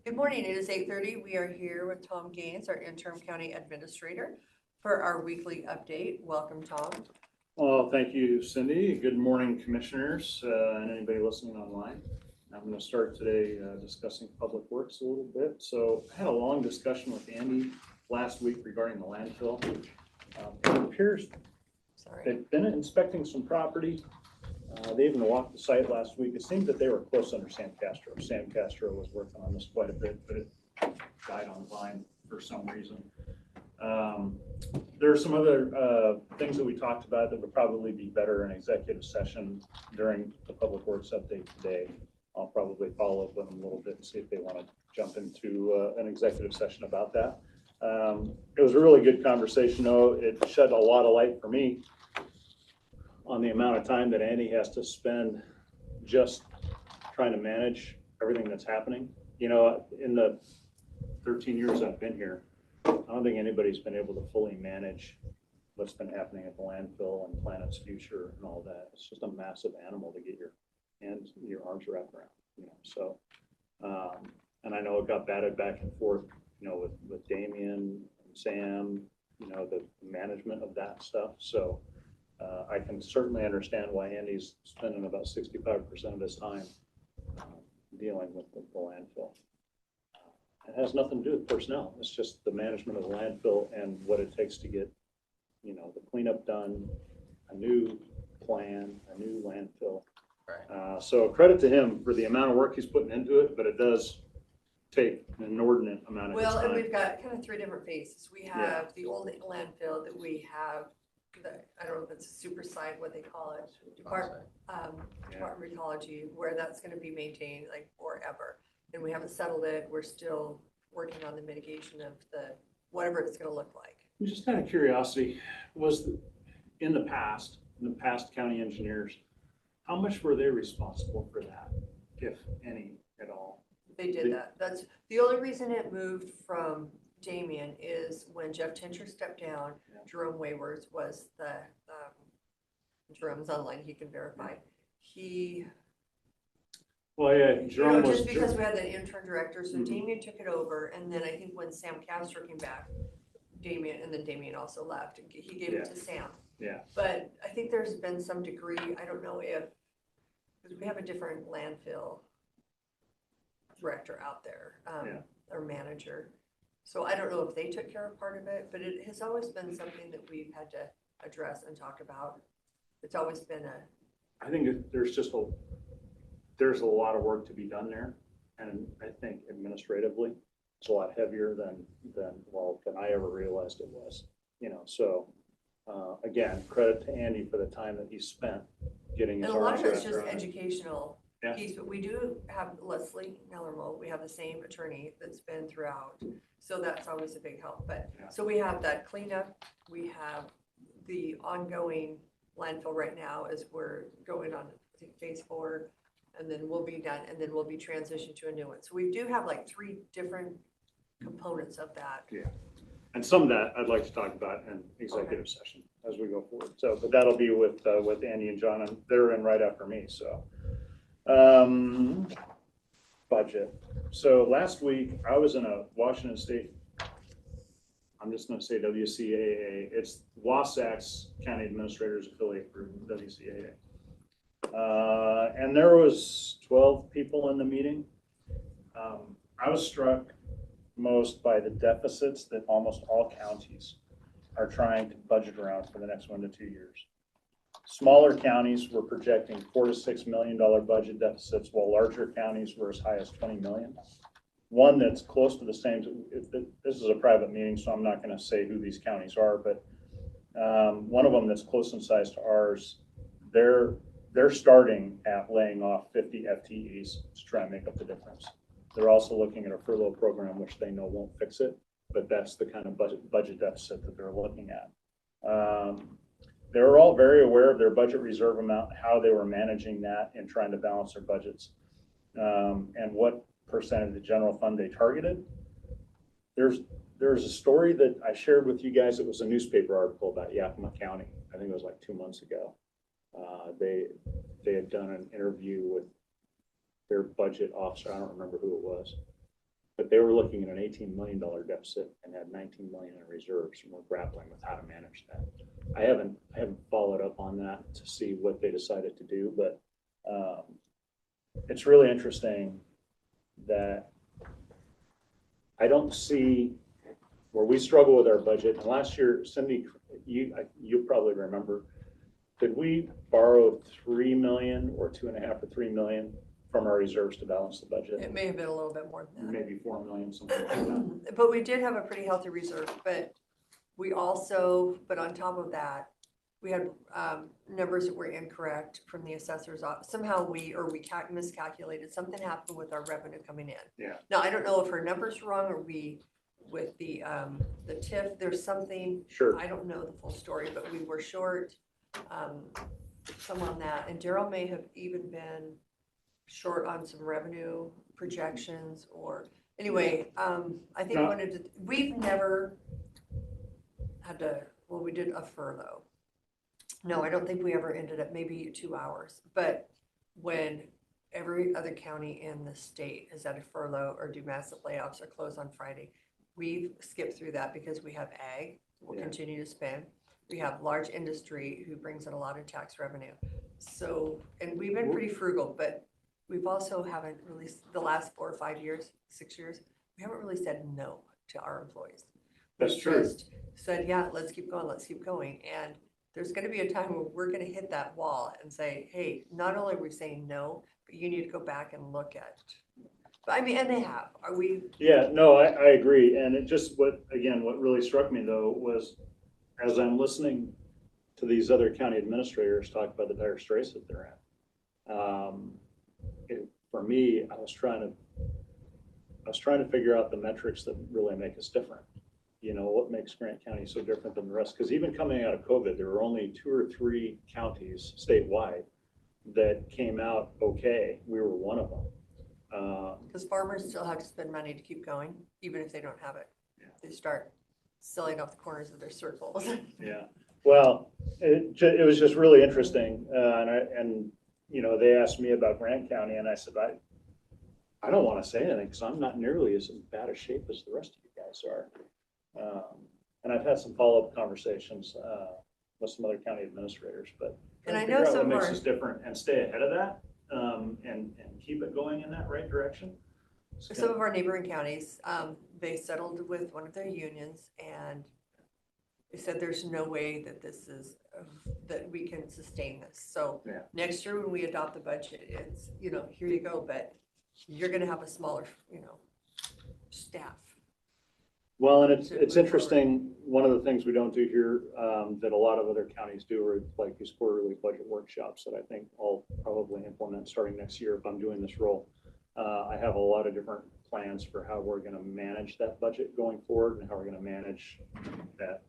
Good morning. It is 8:30. We are here with Tom Gaines, our interim county administrator, for our weekly update. Welcome, Tom. Well, thank you, Cindy. Good morning, commissioners, and anybody listening online. I'm going to start today discussing public works a little bit. So I had a long discussion with Andy last week regarding the landfill. It appears they've been inspecting some property. They even walked the site last week. It seemed that they were close under Sam Castro. Sam Castro was working on this quite a bit, but it died on vine for some reason. There are some other things that we talked about that would probably be better in executive session during the public works update today. I'll probably follow up with them a little bit and see if they want to jump into an executive session about that. It was a really good conversation, though. It shed a lot of light for me on the amount of time that Andy has to spend just trying to manage everything that's happening. You know, in the 13 years I've been here, I don't think anybody's been able to fully manage what's been happening at the landfill and plan its future and all that. It's just a massive animal to get your hands, your arms wrapped around, you know. So, and I know it got batted back and forth, you know, with Damien and Sam, you know, the management of that stuff. So I can certainly understand why Andy's spending about 65% of his time dealing with the landfill. It has nothing to do with personnel. It's just the management of the landfill and what it takes to get, you know, the cleanup done, a new plan, a new landfill. Right. So credit to him for the amount of work he's putting into it, but it does take an inordinate amount of time. Well, and we've got kind of three different phases. We have the old landfill that we have, I don't know if it's a super site, what they call it, Department of Ecology, where that's going to be maintained like forever. And we haven't settled it. We're still working on the mitigation of the whatever it's going to look like. Just kind of curiosity, was in the past county engineers, how much were they responsible for that, if any at all? They did that. That's the only reason it moved from Damien is when Jeff Tincher stepped down. Yeah. Jerome Waywers was the Jerome's online. He can verify. He. Well, yeah, Jerome, you know, just because we had the intern director, so Damien took it over, and then I think when Sam Castro came back, Damien also left. He gave it to Sam. Yeah. But I think there's been some degree. I don't know if because we have a different landfill director out there, or manager. So I don't know if they took care of part of it, but it has always been something that we've had to address and talk about. It's always been I think there's a lot of work to be done there, and I think administratively it's a lot heavier than I ever realized it was. You know, so again, credit to Andy for the time that he spent getting his arms around it. And a lot of it's just educational. Yeah. Piece, but we do have Leslie Nellermo. We have the same attorney that's been throughout, so that's always a big help. But so we have that cleanup. We have the ongoing landfill right now as we're going on, I think, phase 4, and then we'll be done, and then we'll be transitioned to a new one. So we do have like 3 different components of that. Yeah, and some of that I'd like to talk about in executive session as we go forward. So, but that'll be with Andy and John, and they're in right after me. So. Budget. So last week I was in a Washington State, I'm just going to say WCAA. It's Wasatch County Administrators Affiliate Group, WCAA. And there was 12 people in the meeting. I was struck most by the deficits that almost all counties are trying to budget around for the next 1 to 2 years. Smaller counties were projecting $4 to $6 million budget deficits, while larger counties were as high as 20 million. One that's close to the same, this is a private meeting, so I'm not going to say who these counties are, but one of them that's close in size to ours, they're starting at laying off 50 FTEs to try and make up the difference. They're also looking at a furlough program, which they know won't fix it, but that's the kind of budget deficit that they're looking at. They were all very aware of their budget reserve amount, how they were managing that and trying to balance their budgets, and what percent of the general fund they targeted. There's a story that I shared with you guys. It was a newspaper article about Yakima County. I think it was like 2 months ago. They had done an interview with their budget officer. I don't remember who it was, but they were looking at an $18 million deficit and had 19 million in reserves, and we're grappling with how to manage that. I haven't followed up on that to see what they decided to do, but it's really interesting that I don't see where we struggle with our budget. And last year, Cindy, you probably remember, did we borrow 3 million or 2.5 or 3 million from our reserves to balance the budget? It may have been a little bit more than that. Maybe 4 million, something like that. But we did have a pretty healthy reserve, but we also, but on top of that, we had numbers that were incorrect from the assessor's office. Somehow we miscalculated. Something happened with our revenue coming in. Yeah. Now, I don't know if her numbers were wrong or with the TIF, there's something. Sure. I don't know the full story, but we were short some on that. And Daryl may have even been short on some revenue projections or, anyway, I think we've never had to, well, we did a furlough. No, I don't think we ever ended up, maybe 2 hours, but when every other county in the state is at a furlough or do massive layoffs or close on Friday, we've skipped through that because we have ag, we'll continue to spend. We have large industry who brings in a lot of tax revenue. So, and we've been pretty frugal, but we've also haven't really, the last 4 or 5 years, 6 years, we haven't really said no to our employees. That's true. Just said, yeah, let's keep going, let's keep going. And there's going to be a time where we're going to hit that wall and say, hey, not only are we saying no, but you need to go back and look at it. But I mean, and they have. Are we? Yeah, no, I agree. And it just, what really struck me though was as I'm listening to these other county administrators talk about the dire straits that they're in, for me, I was trying to figure out the metrics that really make us different. You know, what makes Grant County so different than the rest? Because even coming out of COVID, there were only 2 or 3 counties statewide that came out okay. We were one of them. Because farmers still have to spend money to keep going, even if they don't have it. Yeah. They start selling off the corners of their circles. Yeah. Well, it was just really interesting. And you know, they asked me about Grant County, and I said, I don't want to say anything because I'm not nearly as bad a shape as the rest of you guys are. And I've had some follow-up conversations with some other county administrators, but and I know some what makes us different and stay ahead of that and keep it going in that right direction. Some of our neighboring counties, they settled with one of their unions, and they said there's no way that that we can sustain this. So next year when we adopt the budget, it's, you know, here you go, but you're going to have a smaller, you know, staff. Well, and it's interesting. One of the things we don't do here that a lot of other counties do are like these quarterly budget workshops that I think I'll probably implement starting next year if I'm doing this role. I have a lot of different plans for how we're going to manage that budget going forward and how we're going to manage that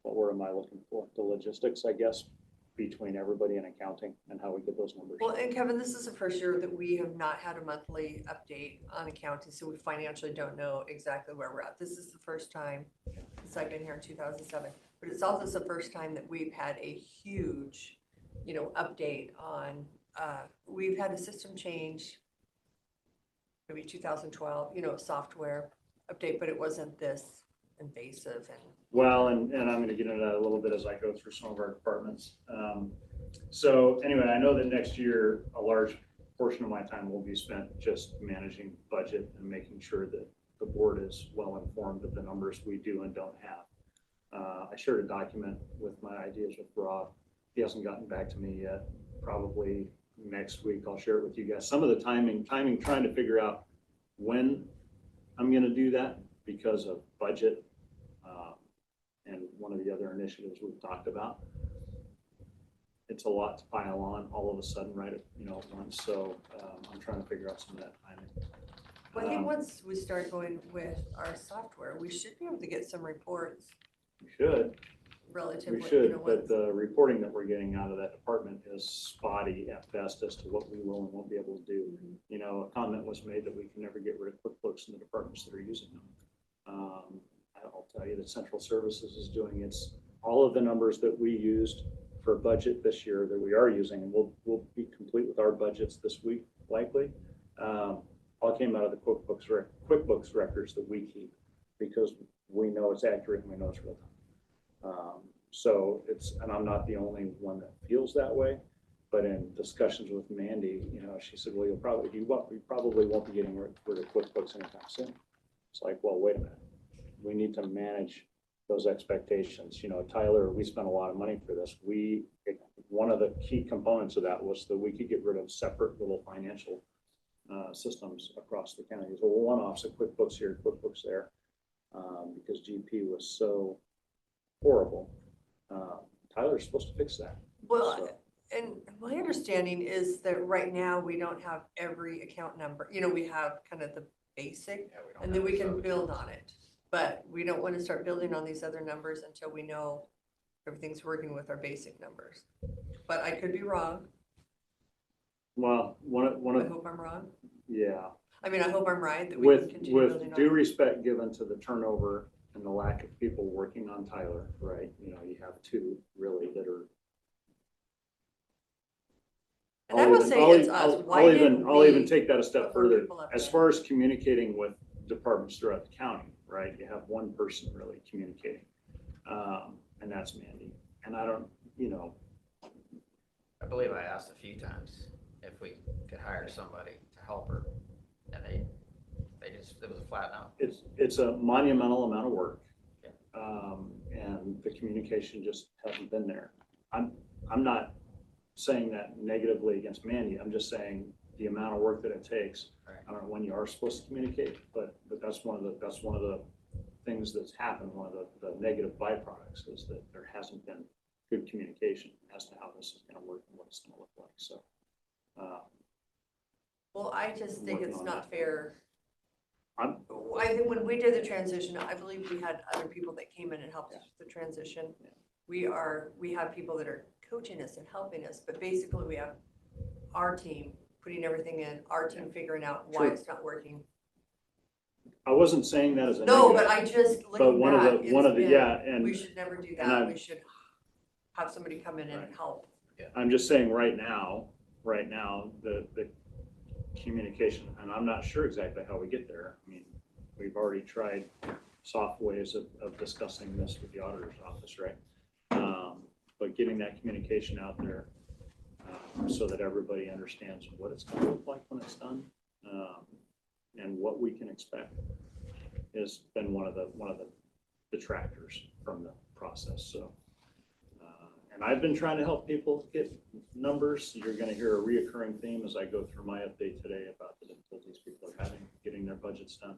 what word am I looking for? The logistics, I guess, between everybody in accounting and how we get those numbers. Well, and Kevin, this is the first year that we have not had a monthly update on accounting, so we financially don't know exactly where we're at. This is the first time since I've been here in 2007, but it's also the first time that we've had a huge, you know, update on, we've had a system change, maybe 2012, you know, software update, but it wasn't this invasive. And well, and I'm going to get into that a little bit as I go through some of our departments. So anyway, I know that next year, a large portion of my time will be spent just managing budget and making sure that the board is well informed of the numbers we do and don't have. I shared a document with my ideas with Rob. He hasn't gotten back to me yet. Probably next week, I'll share it with you guys. Some of the timing, trying to figure out when I'm going to do that because of budget. And one of the other initiatives we've talked about, it's a lot to pile on all of a sudden, right at, you know, at once. So I'm trying to figure out some of that timing. Well, I think once we start going with our software, we should be able to get some reports. We should. Relatively. We should, you know, but the reporting that we're getting out of that department is spotty at best as to what we will and won't be able to do. Mm-hmm. You know, a comment was made that we can never get rid of QuickBooks in the departments that are using them. I'll tell you that Central Services is doing all of the numbers that we used for budget this year that we are using, and we'll be complete with our budgets this week, likely. All came out of the QuickBooks records that we keep because we know it's accurate and we know it's real time. So and I'm not the only one that feels that way, but in discussions with Mandy, she said, well, you probably won't be getting rid of QuickBooks anytime soon. It's like, well, wait a minute. We need to manage those expectations. Tyler, we spent a lot of money for this. One of the key components of that was that we could get rid of separate little financial systems across the county. So one-offs of QuickBooks here, QuickBooks there, because GP was so horrible. Tyler's supposed to fix that. Well, so. And my understanding is that right now we don't have every account number. We have kind of the basic, and then we can build on it. But we don't want to start building on these other numbers until we know everything's working with our basic numbers. But I could be wrong. Well, I hope I'm wrong. Yeah. I mean, I hope I'm right that we can continue building on it. With due respect given to the turnover and the lack of people working on Tyler, right? You have two really that are. And I will say it's us. I'll even take that a step further. As far as communicating with departments throughout the county, right? You have one person really communicating, and that's Mandy. And I don't, I believe I asked a few times if we could hire somebody to help her, and it was a flat no. It's a monumental amount of work, and the communication just hasn't been there. I'm not saying that negatively against Mandy. I'm just saying the amount of work that it takes. Right. I don't know when you are supposed to communicate, but that's one of the things that's happened. One of the negative byproducts is that there hasn't been good communication as to how this is going to work and what it's going to look like. So, well, I just think it's not fair. I think when we did the transition, I believe we had other people that came in and helped us with the transition. Yeah. We have people that are coaching us and helping us, but basically we have our team putting everything in, our team figuring out why it's not working. I wasn't saying that as a no, negative, but I just and we should never do that. We should have somebody come in and help. Yeah. I'm just saying right now the communication, and I'm not sure exactly how we get there. I mean, we've already tried soft ways of discussing this with the auditor's office, right? But getting that communication out there so that everybody understands what it's going to look like when it's done and what we can expect has been one of the detractors from the process. So, and I've been trying to help people get numbers. You're going to hear a reoccurring theme as I go through my update today about the difficulties people are having getting their budgets done.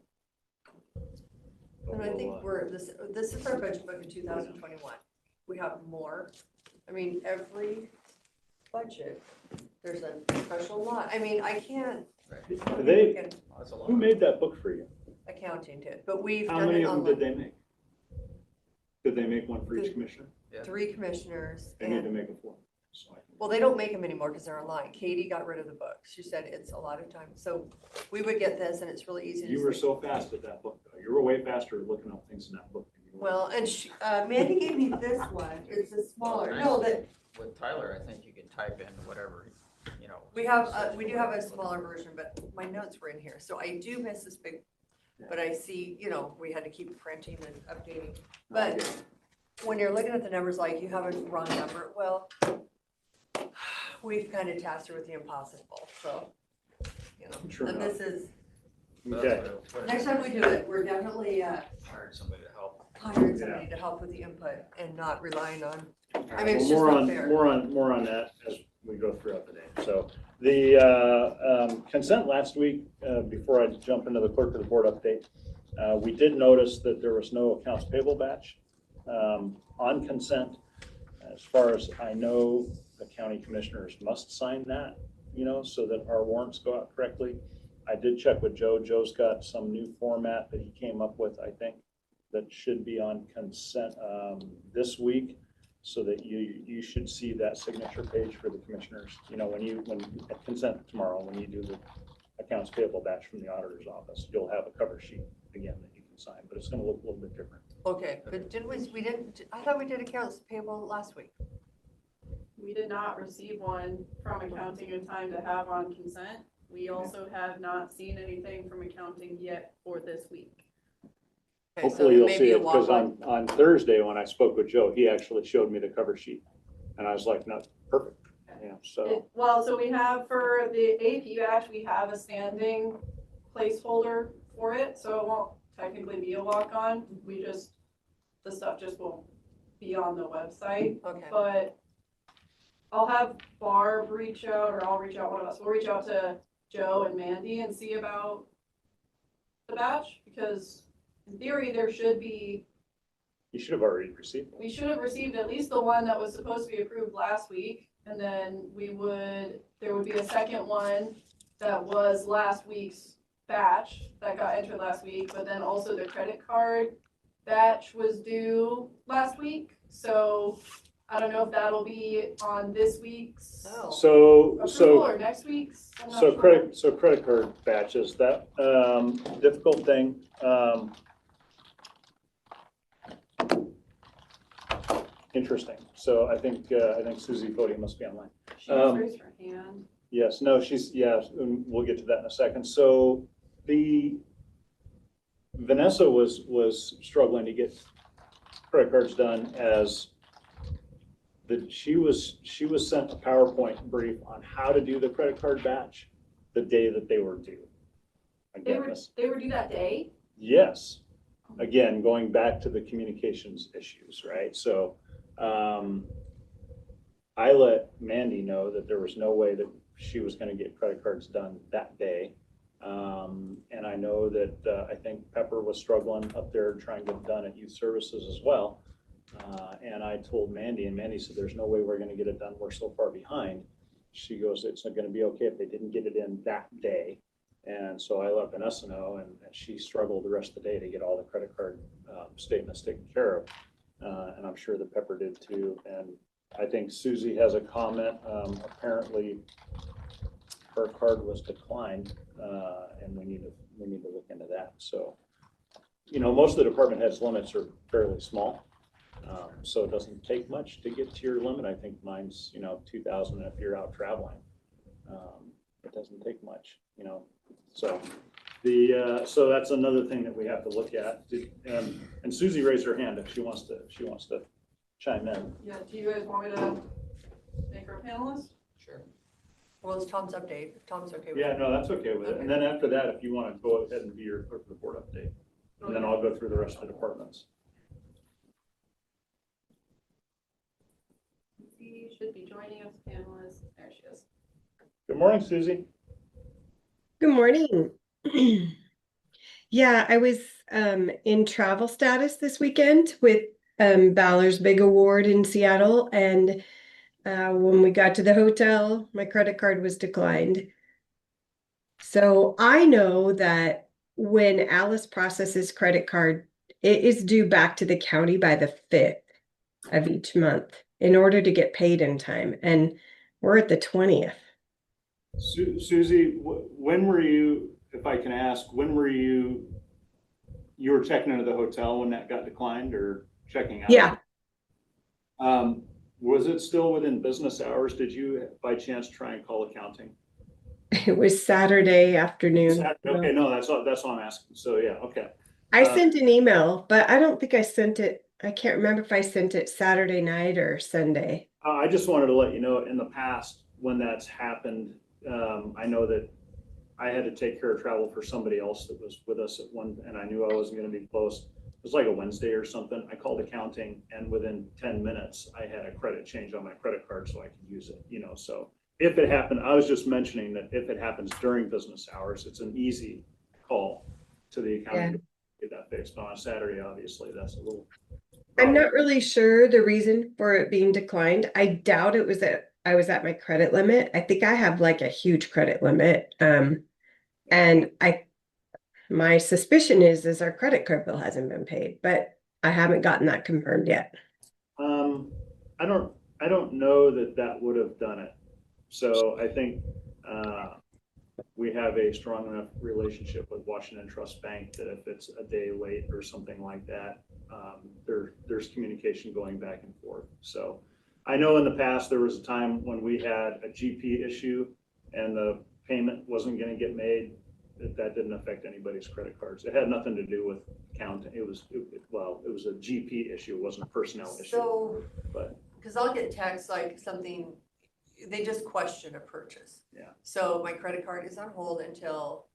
And I think this is our budget book in 2021. We have more. I mean, every budget, there's a special line. I mean, I can't. Right. Who made that book for you? Accounting did, but we've How done many it of them did they make? Did they make one for each commissioner? Yeah. 3 commissioners. They need to make a 4. Well, they don't make them anymore because they're online. Katie got rid of the book. She said it's a lot of time. So we would get this, and it's really easy. You were so fast at that book, though. You were way faster at looking up things in that book. Well, and Mandy gave me this one. It's a smaller. No, that with Tyler, I think you can type in whatever, We have we do have a smaller version, but my notes were in here, so I do miss this big. But I see, we had to keep printing and updating. But when you're looking at the numbers, like you have a wrong number, well, we've kind of tasked her with the impossible. So, and this is okay. Next time we do it, we're definitely hiring somebody to help. Hiring somebody to help with the input and not relying on. I mean, it's Well, just not fair. more on that as we go throughout the day. So the consent last week, before I jump into the clerk of the board update, we did notice that there was no accounts payable batch on consent. As far as I know, the county commissioners must sign that, so that our warrants go out correctly. I did check with Joe. Joe's got some new format that he came up with, I think, that should be on consent this week, so that you should see that signature page for the commissioners. When at consent tomorrow, when you do the accounts payable batch from the auditor's office, you'll have a cover sheet again that you can sign, but it's going to look a little bit different. Okay, but didn't we didn't, I thought we did accounts payable last week. We did not receive one from accounting in time to have on consent. We also have not seen anything from accounting yet for this week. Okay, so Hopefully you'll maybe see a it, because walk-on. on Thursday, when I spoke with Joe, he actually showed me the cover sheet. And I was like, no, perfect. Yeah, so, Well, so we have for the AP batch, we have a standing placeholder for it, so it won't technically be a walk-on. The stuff just won't be on the website. Okay, But I'll have Barb reach out, or I'll reach out, one of us, we'll reach out to Joe and Mandy and see about the batch, because in theory, there should be, you should have already received it. we should have received at least the one that was supposed to be approved last week, and then there would be a second one that was last week's batch that got entered last week, but then also the credit card batch was due last week, so I don't know if that'll be on this week's oh, approval or next week's. I'm not sure. Credit card batches, that, difficult thing. Interesting. So I think Susie Fody must be online. She just raised her hand. Yes, no, and we'll get to that in a second. So Vanessa was struggling to get credit cards done, as she was sent a PowerPoint brief on how to do the credit card batch the day that they were due. They were due that day? Yes. Again, going back to the communications issues, right? So I let Mandy know that there was no way that she was going to get credit cards done that day. And I know that I think Pepper was struggling up there trying to get it done at youth services as well. And I told Mandy, and Mandy said, there's no way we're going to get it done. We're so far behind. She goes, it's not going to be okay if they didn't get it in that day. And so I let Vanessa know, and she struggled the rest of the day to get all the credit card statements taken care of. And I'm sure that Pepper did too. And I think Susie has a comment. Apparently her card was declined, and we need to look into that. So, most of the department heads limits are fairly small. So it doesn't take much to get to your limit. I think mine's, 2,000 if you're out traveling. It doesn't take much, So so that's another thing that we have to look at. And Susie raised her hand if she wants to chime in. Yeah, do you guys want me to make her a panelist? Sure. well, it's Tom's update. If Tom's okay with Yeah, it. no, that's okay with it. And then after that, if you want to go ahead and do your clerk report update, and then I'll go through the rest of the departments. She should be joining us, panelist. There she is. Good morning, Susie. Good morning. Yeah, I was in travel status this weekend with Balor's big award in Seattle, and when we got to the hotel, my credit card was declined. So I know that when Alice processes credit card, it is due back to the county by the 5th of each month in order to get paid in time, and we're at the 20th. Susie, when were you, if I can ask, when were you were checking into the hotel when that got declined, or checking out? Yeah. Was it still within business hours? Did you by chance try and call accounting? It was Saturday afternoon. Okay, no, that's all I'm asking. So yeah, okay. I sent an email, but I don't think I sent it. I can't remember if I sent it Saturday night or Sunday. I just wanted to let you know, in the past when that's happened, I know that I had to take care of travel for somebody else that was with us at one, and I knew I wasn't going to be close. It was like a Wednesday or something. I called accounting, and within 10 minutes, I had a credit change on my credit card so I could use it, so if it happened, I was just mentioning that if it happens during business hours, it's an easy call to the accounting to get that fixed. But on a Saturday, obviously, that's a little. I'm not really sure the reason for it being declined. I doubt it was that I was at my credit limit. I think I have like a huge credit limit. And my suspicion is our credit card bill hasn't been paid, but I haven't gotten that confirmed yet. I don't know that would have done it. So I think we have a strong enough relationship with Washington Trust Bank that if it's a day late or something like that, there's communication going back and forth. So I know in the past, there was a time when we had a GP issue and the payment wasn't gonna get made, that didn't affect anybody's credit cards. It had nothing to do with counting. It was a GP issue. It wasn't a personnel issue. So, But because I'll get texts like something, they just question a purchase. Yeah. So my credit card is on hold until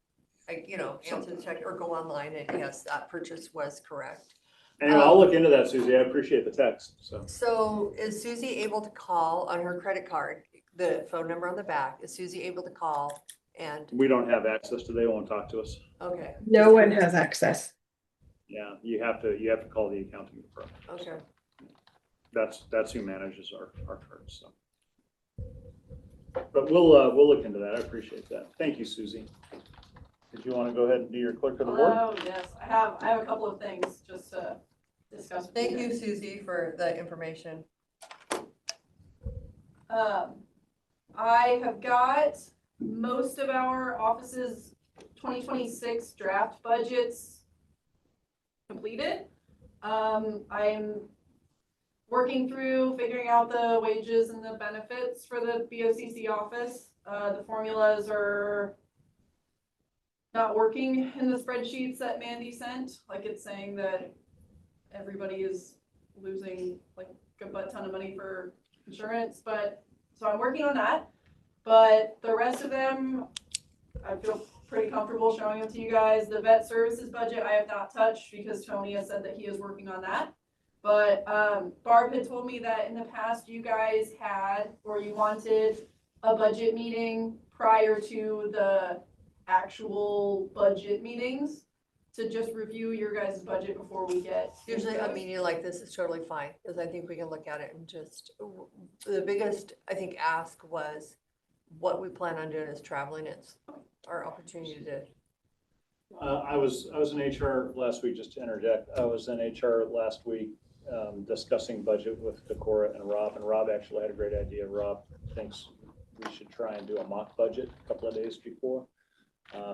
I, answer the check or go online and yes, that purchase was correct. anyway, I'll look into that, Susie. I appreciate the text, so. So is Susie able to call on her credit card, the phone number on the back, is Susie able to call and, We don't have access to, they won't talk to us. okay. No one has access. Yeah, you have to call the accounting department. Okay. That's who manages our cards, so. But we'll look into that. I appreciate that. Thank you, Susie. Did you want to go ahead and do your clerk of the board? Oh, yes, I have a couple of things just to discuss. with Thank guys. you, Susie, for the information. I have got most of our office's 2026 draft budgets completed. I'm working through figuring out the wages and the benefits for the BOCC office. The formulas are not working in the spreadsheets that Mandy sent. Like, it's saying that everybody is losing like a butt ton of money for insurance, but so I'm working on that. But the rest of them, I feel pretty comfortable showing them to you guys. The vet services budget I have not touched because Tony has said that he is working on that. But Barb had told me that in the past you guys had, or you wanted a budget meeting prior to the actual budget meetings to just review your guys' budget before we get. Usually into a those. meeting like this is totally fine, because I think we can look at it and just, the biggest, I think, ask was what we plan on doing is traveling. It's our opportunity to, I was in HR last week, just to interject. I was in HR last week discussing budget with Decorah and Rob actually had a great idea. Rob thinks we should try and do a mock budget a couple of days before.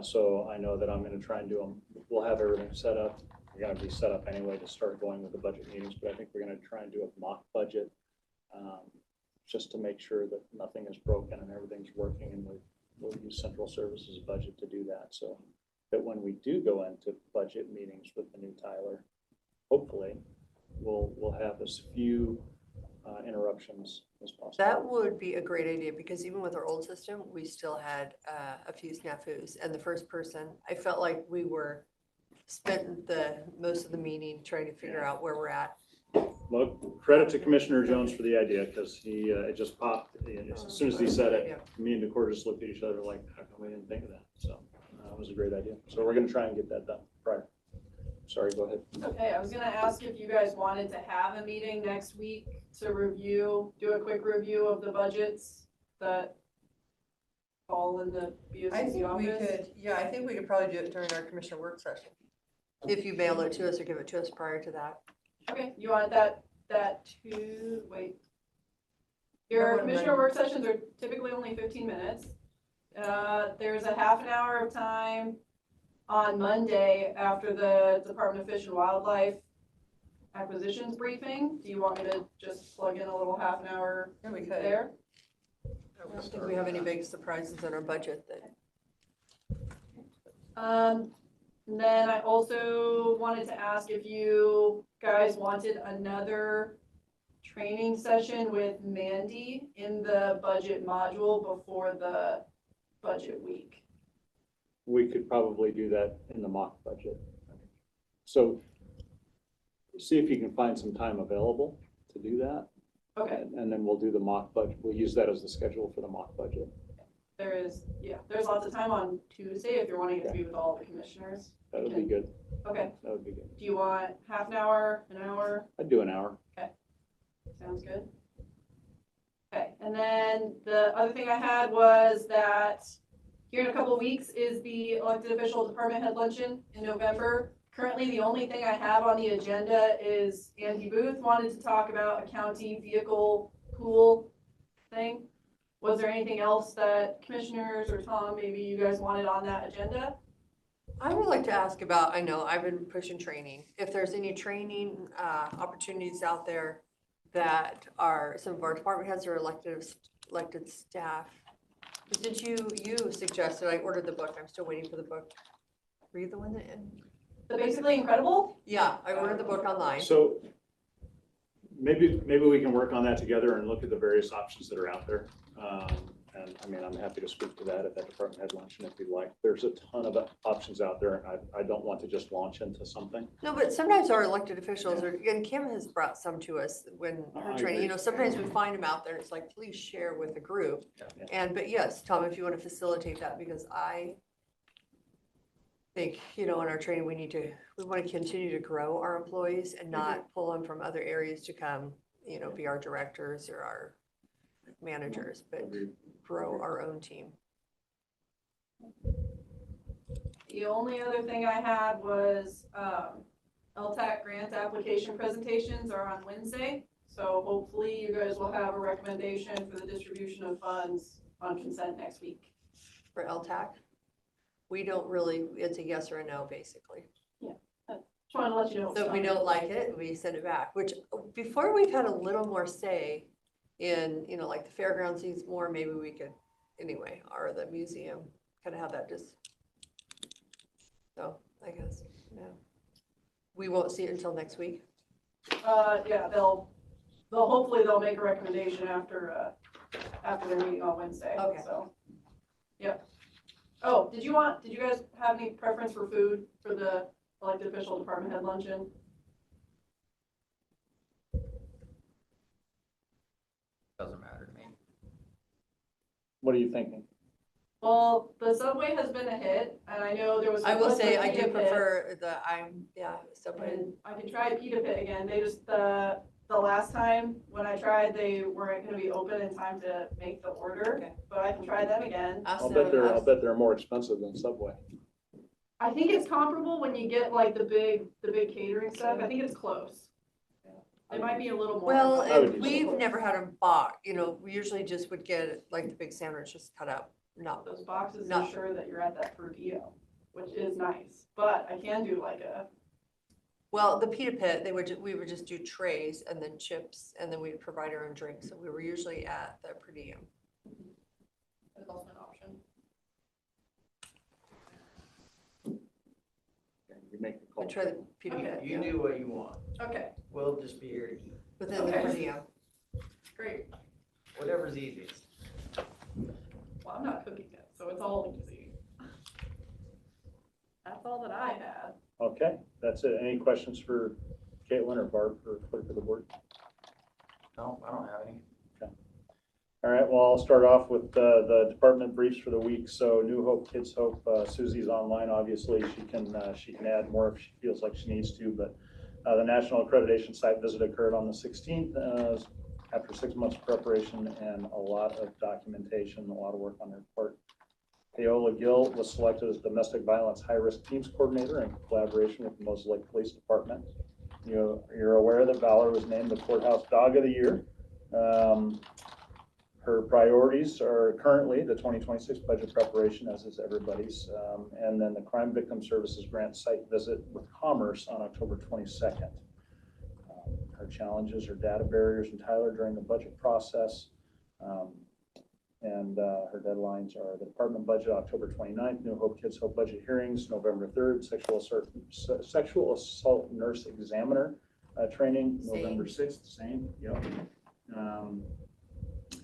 So I know that I'm gonna try and do them. We'll have everything set up. We're gonna be set up anyway to start going with the budget meetings, but I think we're gonna try and do a mock budget just to make sure that nothing is broken and everything's working, and we'll use central services budget to do that. So that when we do go into budget meetings with the new Tyler, hopefully we'll have as few interruptions as possible. that would be a great idea, because even with our old system, we still had a few snafus. And the first person, I felt like we were spent most of the meeting trying to figure out where we're at. Well, credit to Commissioner Jones for the idea, because it just popped. As soon as he said it, me and Decorah just looked at each other like, how come we didn't think of that? So it was a great idea. So we're gonna try and get that done prior. Sorry, go ahead. Okay, I was gonna ask if you guys wanted to have a meeting next week to do a quick review of the budgets that fall in the I BOCC think we office. could, yeah, I think we could probably do it during our commissioner work session. If you mail it to us or give it to us prior to that. Okay, you want that to, wait. Your Everyone commissioner ready? work sessions are typically only 15 minutes. There's a half an hour of time on Monday after the Department of Fish and Wildlife acquisitions briefing. Do you want me to just plug in a little half an hour Yeah, we could. there? I don't think we have any big surprises in our budget that. And then I also wanted to ask if you guys wanted another training session with Mandy in the budget module before the budget week. We could probably do that in the mock budget. So see if you can find some time available to do that. Okay, And then we'll do the mock budget. We'll use that as the schedule for the mock budget. there's lots of time on Tuesday if you're wanting it to be with all the commissioners. That would be good. Okay, That would be good. do you want half an hour, an hour? I'd do an hour. Sounds good. Okay, and then the other thing I had was that here in a couple of weeks is the elected official department head luncheon in November. Currently, the only thing I have on the agenda is Andy Booth wanted to talk about a county vehicle pool thing. Was there anything else that commissioners or Tom, maybe you guys wanted on that agenda? I would like to ask about, I know I've been pushing training, if there's any training opportunities out there that some of our department heads are elected staff. Did you suggested, I ordered the book, I'm still waiting for the book. Were you the one that, The Basically Incredible? yeah, I ordered the book online. So maybe we can work on that together and look at the various options that are out there. And I mean, I'm happy to speak to that at that department head luncheon if you'd like. There's a ton of options out there, and I don't want to just launch into something. No, but sometimes our elected officials are, and Kim has brought some to us when her I training, agree. you know, sometimes we find them out there, it's like, please share with the group. Yeah. And, but yes, Tom, if you want to facilitate that, because I think, you know, in our training, we want to continue to grow our employees and not pull them from other areas to come, you know, be our directors or our managers, but grow our own team. The only other thing I had was, LTAC grant application presentations are on Wednesday. So hopefully you guys will have a recommendation for the distribution of funds on consent next week. For LTAC, we don't really, it's a yes or a no, basically. Just wanted to let you know. So if we don't like it, we send it back, which before we've had a little more say in, you know, like the fairgrounds needs more, maybe we could, anyway, or the museum, kind of have that just. So I guess, yeah. We won't see it until next week. Yeah, hopefully they'll make a recommendation after their meeting on Wednesday. Okay. So, yep. Oh, did you guys have any preference for food for the elected official department head luncheon? Doesn't matter to me. What are you thinking? Well, the Subway has been a hit, and I know there was. I will say, I do Pita Pit, prefer Subway. and I can try Pita Pit again. They just, the last time when I tried, they weren't gonna be open in time to make the order, Okay. but I can try them again. I'll bet they're more expensive than Subway. I think it's comparable when you get like the big catering stuff. I think it's close. It might be a little more. Well, I would and do we've Subway. never had them bought, you know, we usually just would get like the big sandwich just cut up, not. Those boxes Not- ensure that you're at that per diem, which is nice, but I can do like a, Well, the Pita Pit, we would just do trays and then chips, and then we'd provide our own drinks, so we were usually at the per diem. that's also an option. You make the I call. try the Pita Okay. Pit, You yeah, do what you want. Okay, We'll just be here to eat. within the Okay. per diem. great. Whatever's easiest. Well, I'm not cooking it, so it's all easy. That's all that I had. Okay, that's it. Any questions for Caitlin or Barb or clerk of the board? No, I don't have any. All right, well, I'll start off with the department briefs for the week. So New Hope, Kids Hope, Susie's online, obviously. She can add more if she feels like she needs to, but the national accreditation site visit occurred on the 16th after 6 months of preparation and a lot of documentation, a lot of work on their part. Paola Gill was selected as Domestic Violence High-Risk Teams Coordinator in collaboration with the Moses Lake Police Department. You're aware that Valor was named the Courthouse Dog of the Year. Her priorities are currently the 2026 budget preparation, as is everybody's, and then the Crime Victim Services Grant site visit with Commerce on October 22nd. Her challenges are data barriers in Tyler during the budget process. And her deadlines are the department budget, October 29th, New Hope Kids Hope budget hearings, November 3rd, sexual assault nurse examiner training, November 6th, same, yep.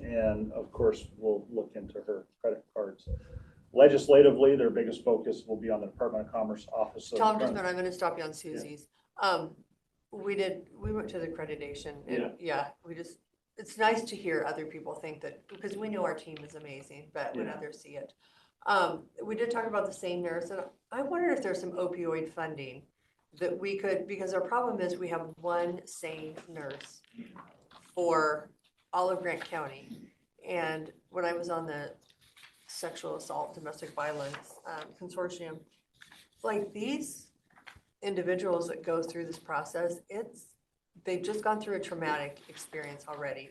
And of course, we'll look into her credit cards. Legislatively, their biggest focus will be on the Department of Commerce Office of. Tom, just a minute, I'm gonna stop you on Susie's. We went to the accreditation, and it's nice to hear other people think that, because we know our team is amazing, but when Yeah. others see it. We did talk about the same nurse, and I wonder if there's some opioid funding that we could, because our problem is we have one sane nurse for all of Grant County. And when I was on the sexual assault, domestic violence consortium, like these individuals that go through this process, they've just gone through a traumatic experience already.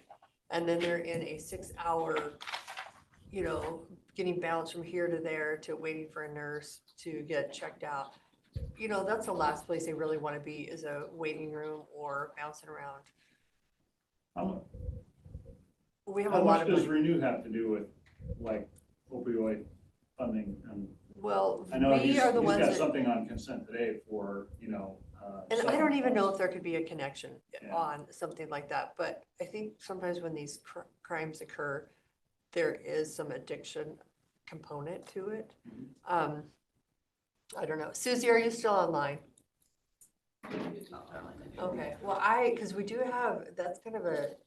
And then they're in a 6-hour, you know, getting bounced from here to there to waiting for a nurse to get checked out. You know, that's the last place they really want to be, is a waiting room or bouncing around. We have a How lot much of does money. Renew have to do with like opioid funding? And Well, I know we are the he's ones got that, something on consent today for, and I don't even know if there could be a connection Yeah. on something like that, but I think sometimes when these crimes occur, there is some addiction component to it. Mhm. I don't know. Susie, are you still online? Okay, well, because we do have, that's kind of a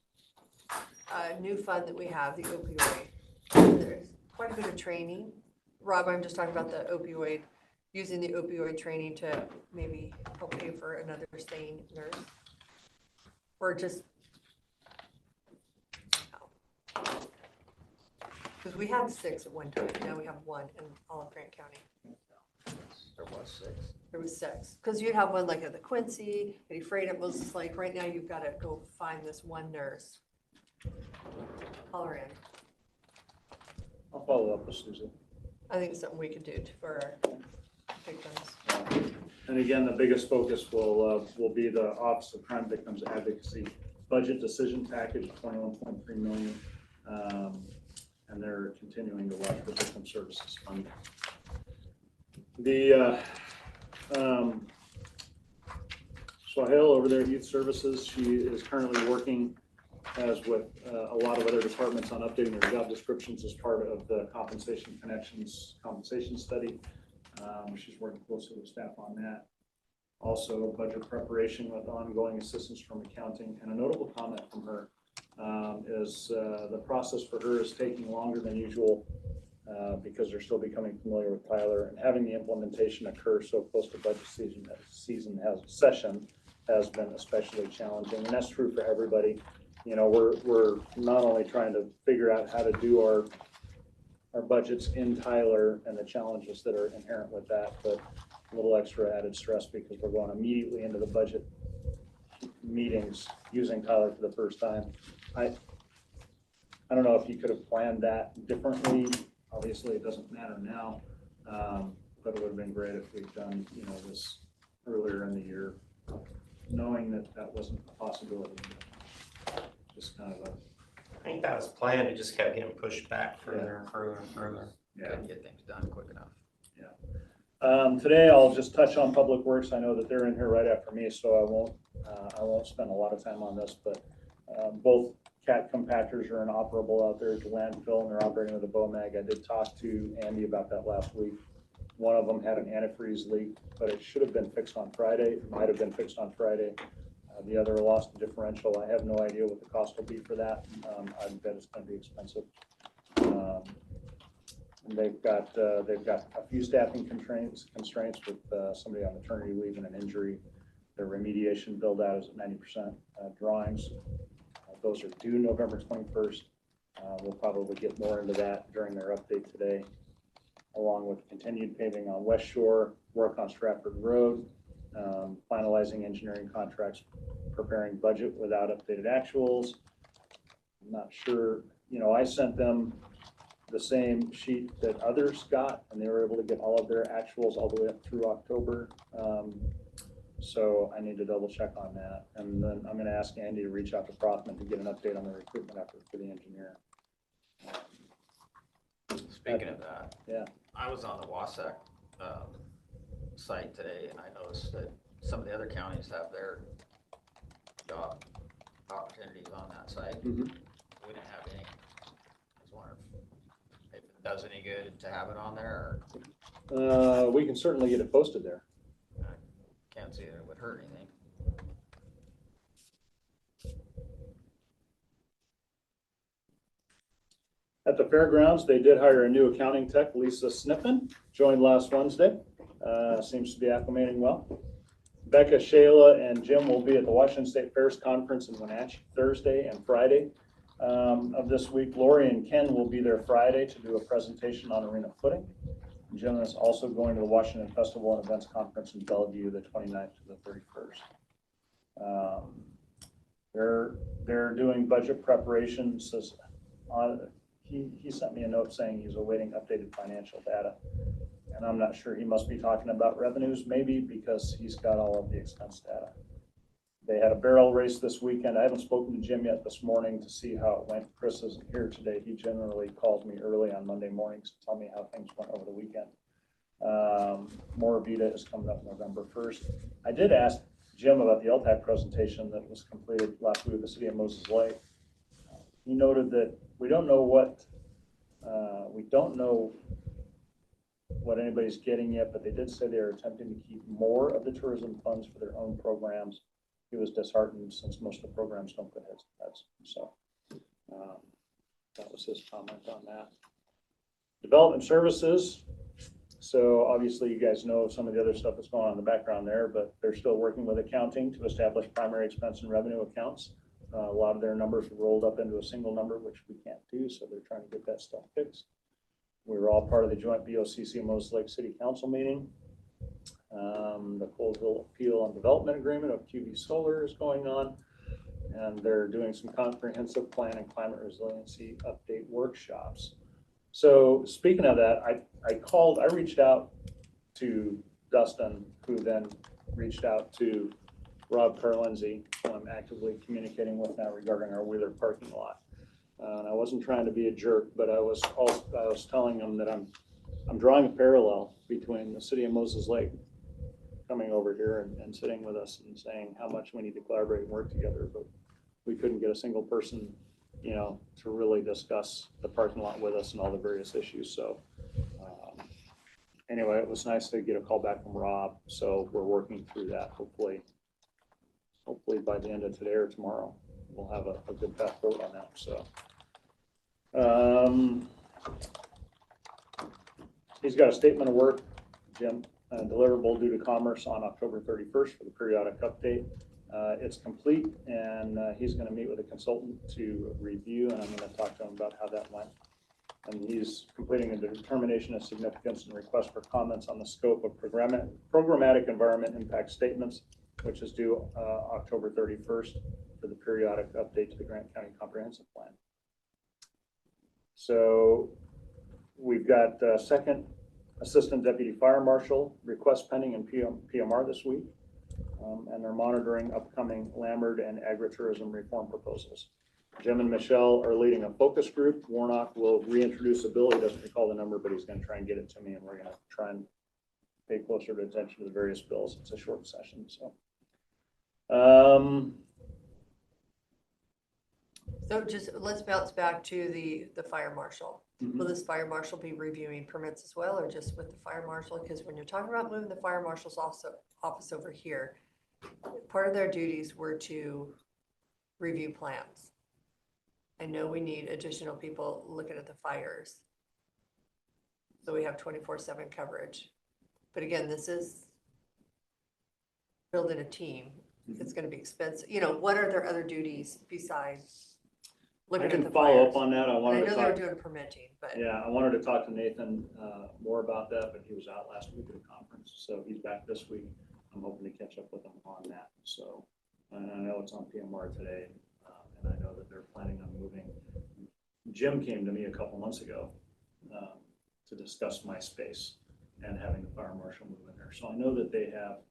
new fund that we have, the opioid. There's quite a bit of training. Rob, I'm just talking about the opioid, using the opioid training to maybe help pay for another staying nurse. Or just. Because we had 6 at one time, now we have 1 in all of Grant County. There was 6. There was 6, because you'd have one like at the Quincy, at Efrain, it was like, right now you've got to go find this one nurse. Holler in. I'll follow up with Susan. I think it's something we could do for our victims. And again, the biggest focus will be the Office of Crime Victims Advocacy budget decision package, 21.3 million. And they're continuing to watch for victim services funding. The Swahil over there at Youth Services, she is currently working as with a lot of other departments on updating their job descriptions as part of the Compensation Connections compensation study. She's working closely with staff on that. Also, budget preparation with ongoing assistance from accounting. And a notable comment from her is the process for her is taking longer than usual because they're still becoming familiar with Tyler, and having the implementation occur so close to budget session has been especially challenging. And that's true for everybody. We're not only trying to figure out how to do our budgets in Tyler and the challenges that are inherent with that, but a little extra added stress because we're going immediately into the budget meetings using Tyler for the first time. I don't know if you could have planned that differently. Obviously, it doesn't matter now, but it would have been great if we'd done this earlier in the year, knowing that that wasn't a possibility. Just kind of I think that was planned, it just kept getting pushed back further and further and further. Couldn't get things done quick enough. Today, I'll just touch on Public Works. I know that they're in here right after me, so I won't spend a lot of time on this, but both cat compactors are inoperable out there at the landfill, and they're operating with a BOMAG. I did talk to Andy about that last week. One of them had an antifreeze leak, but it should have been fixed on Friday. It might have been fixed on Friday. The other lost a differential. I have no idea what the cost will be for that. I bet it's going to be expensive. And they've got a few staffing constraints with somebody on maternity leave and an injury. Their remediation build out is at 90% drawings. Those are due November 21st. We'll probably get more into that during their update today, along with continued paving on West Shore, work on Stratford Road, finalizing engineering contracts, preparing budget without updated actuals. I'm not sure, I sent them the same sheet that others got, and they were able to get all of their actuals all the way up through October. So I need to double check on that. And then I'm going to ask Andy to reach out to Prothman to get an update on the recruitment effort for the engineer. Speaking of that. Yeah. I was on the Wasatch site today, and I noticed that some of the other counties have their job opportunities on that site. Mm-hmm. We didn't have any. I was wondering if it does any good to have it on there, or We can certainly get it posted there. I can't see that it would hurt anything. At the fairgrounds, they did hire a new accounting tech, Lisa Sniffen, joined last Wednesday. Seems to be acclimating well. Becca, Shayla, and Jim will be at the Washington State Fairs Conference in Wenatchee Thursday and Friday of this week. Lori and Ken will be there Friday to do a presentation on arena footing. Jim is also going to the Washington Festival and Events Conference in Bellevue the 29th to the 31st. They're doing budget preparations. He sent me a note saying he's awaiting updated financial data. And I'm not sure, he must be talking about revenues maybe, because he's got all of the expense data. They had a barrel race this weekend. I haven't spoken to Jim yet this morning to see how it went. Chris isn't here today. He generally calls me early on Monday mornings to tell me how things went over the weekend. Moravita is coming up November 1st. I did ask Jim about the LTAC presentation that was completed last week with the city of Moses Lake. He noted that we don't know what anybody's getting yet, but they did say they are attempting to keep more of the tourism funds for their own programs. He was disheartened since most of the programs don't put heads to heads. So that was his comment on that. Development services. So obviously you guys know some of the other stuff that's going on in the background there, but they're still working with accounting to establish primary expense and revenue accounts. A lot of their numbers are rolled up into a single number, which we can't do, so they're trying to get that stuff fixed. We were all part of the joint BOCC Moses Lake City Council meeting. The Colesville Appeal on Development Agreement of QV Solar is going on, and they're doing some comprehensive plan and climate resiliency update workshops. So speaking of that, I reached out to Dustin, who then reached out to Rob Carlindsey, who I'm actively communicating with now regarding our Wheeler parking lot. And I wasn't trying to be a jerk, but I was telling him that I'm drawing a parallel between the city of Moses Lake coming over here and sitting with us and saying how much we need to collaborate and work together, but we couldn't get a single person, to really discuss the parking lot with us and all the various issues. So anyway, it was nice to get a call back from Rob. So we're working through that. Hopefully by the end of today or tomorrow, we'll have a good path forward on that. So he's got a statement of work, Jim, deliverable due to commerce on October 31st for the periodic update. It's complete, and he's going to meet with a consultant to review, and I'm going to talk to him about how that went. And he's completing a determination of significance and request for comments on the scope of programmatic environment impact statements, which is due October 31st for the periodic update to the Grant County Comprehensive Plan. So we've got second assistant deputy fire marshal request pending in PMR this week. And they're monitoring upcoming landward and agritourism reform proposals. Jim and Michelle are leading a focus group. Warnock will reintroduce a bill. He doesn't recall the number, but he's going to try and get it to me, and we're going to try and pay closer attention to the various bills. It's a short session, so. So just let's bounce back to the fire marshal. Mm-hmm. Will this fire marshal be reviewing permits as well, or just with the fire marshal? Because when you're talking about moving the fire marshal's office over here, part of their duties were to review plans. I know we need additional people looking at the fires, so we have 24/7 coverage. But again, this is building a team. It's going to be expensive. What are their other duties besides looking at the fires? I can follow up on that. I know they were doing permitting, but yeah, I wanted to talk to Nathan more about that, but he was out last week at a conference, so he's back this week. I'm hoping to catch up with him on that. So, and I know it's on PMR today, and I know that they're planning on moving. Jim came to me a couple months ago to discuss my space and having the fire marshal move in there. So I know that they have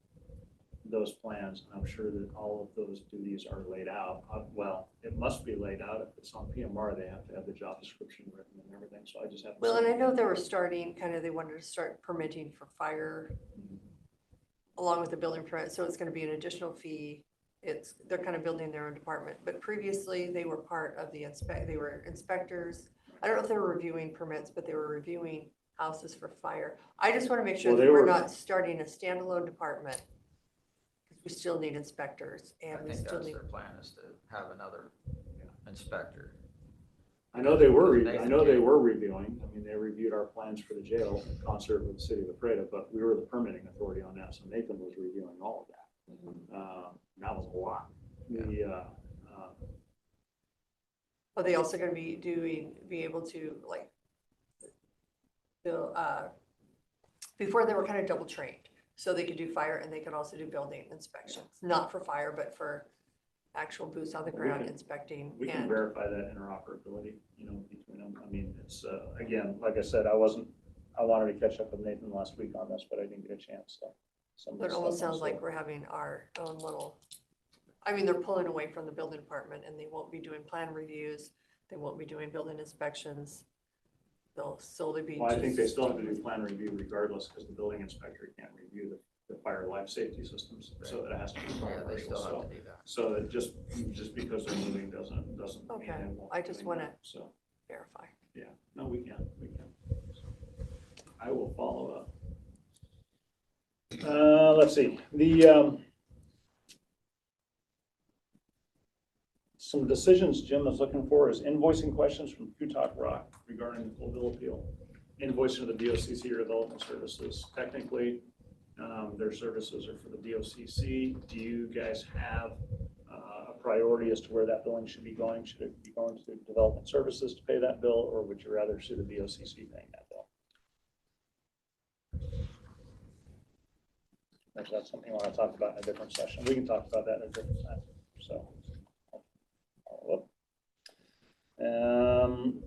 those plans, and I'm sure that all of those duties are laid out. Well, it must be laid out. If it's on PMR, they have to have the job description written and everything. So I just have to. Well, and I know they were starting they wanted to start permitting for fire. Mm-hmm. Along with the building permit, so it's going to be an additional fee. They're kind of building their own department, but previously they were part of they were inspectors. I don't know if they were reviewing permits, but they were reviewing houses for fire. I just want to make sure that we're not starting a standalone department, because we still need inspectors, and I we think still that's need. their plan, is to have another inspector. I know they were reviewing. I mean, they reviewed our plans for the jail in concert with the city of Ephrata, but we were the permitting authority on that. So Nathan was reviewing all of that. Mm-hmm. That was a lot. Yeah. Are they also going to be able to before they were kind of double trained, so they could do fire and they could also do building inspections, not for fire, but for actual boots on the ground inspecting. We can verify that interoperability, between them. I mean, it's again, like I said, I wanted to catch up with Nathan last week on this, but I didn't get a chance. So it almost sounds like we're having our own little I mean, they're pulling away from the building department and they won't be doing plan reviews. They won't be doing building inspections. They'll solely be. Well, I think they still have to do plan review regardless, because the building inspector can't review the fire life safety systems, so it has to be. Yeah, they still have to do that. So it just because they're moving doesn't. Okay, mean they won't I just be wanna- doing that. So, Verify. yeah, no, we can. So, I will follow up. Let's see, some decisions Jim is looking for is invoicing questions from Kutak Rock regarding the Colville appeal. Invoicing of the DOCC or development services. Technically, their services are for the DOCC. Do you guys have a priority as to where that billing should be going? Should it be going to development services to pay that bill, or would you rather see the DOCC paying that bill? Or is that something you want to talk about in a different session? We can talk about that in a different time. So,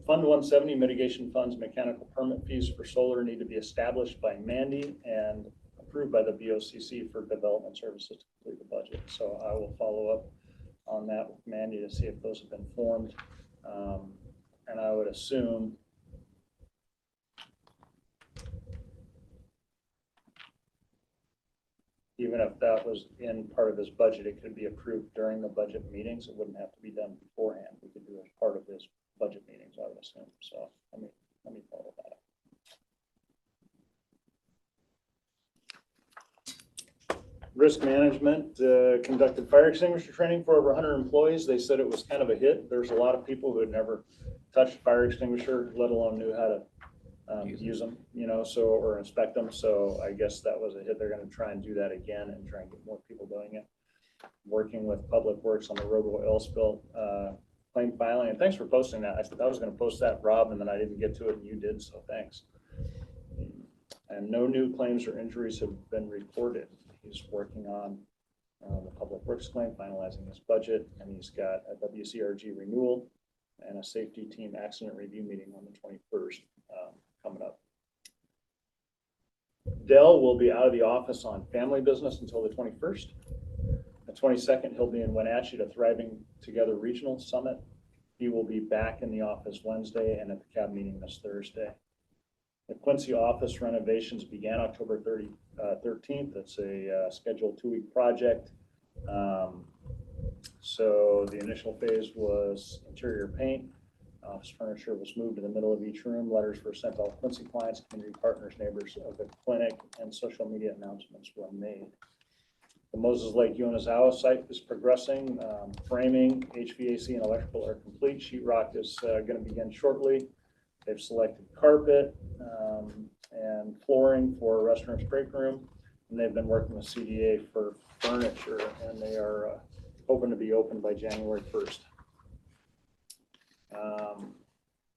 Fund 170 mitigation funds, mechanical permit fees for solar need to be established by Mandy and approved by the BOCC for development services to complete the budget. So I will follow up on that with Mandy to see if those have been formed. And I would assume even if that was in part of his budget, it could be approved during the budget meetings. It wouldn't have to be done beforehand. We could do it as part of his budget meetings, I would assume. So let me follow that up. Risk management conducted fire extinguisher training for over 100 employees. They said it was kind of a hit. There's a lot of people who had never touched a fire extinguisher, let alone knew how to use them, or inspect them. So I guess that was a hit. They're going to try and do that again and try and get more people doing it. Working with Public Works on the road oil spill claim filing. And thanks for posting that. I was going to post that, Rob, and then I didn't get to it and you did. So thanks. And no new claims or injuries have been reported. He's working on the Public Works claim, finalizing his budget, and he's got a WCRG renewal and a safety team accident review meeting on the 21st coming up. Dell will be out of the office on family business until the 21st. The 22nd, he'll be in Wenatchee to Thriving Together Regional Summit. He will be back in the office Wednesday and at the CAB meeting this Thursday. The Quincy office renovations began October 13th. It's a scheduled 2-week project. So the initial phase was interior paint. Office furniture was moved to the middle of each room. Letters were sent to all Quincy clients, community partners, neighbors of the clinic, and social media announcements were made. The Moses Lake Uonazawa site is progressing. Framing, HVAC, and electrical are complete. Sheetrock is going to begin shortly. They've selected carpet and flooring for restrooms break room, and they've been working with CDA for furniture, and they are hoping to be open by January 1st.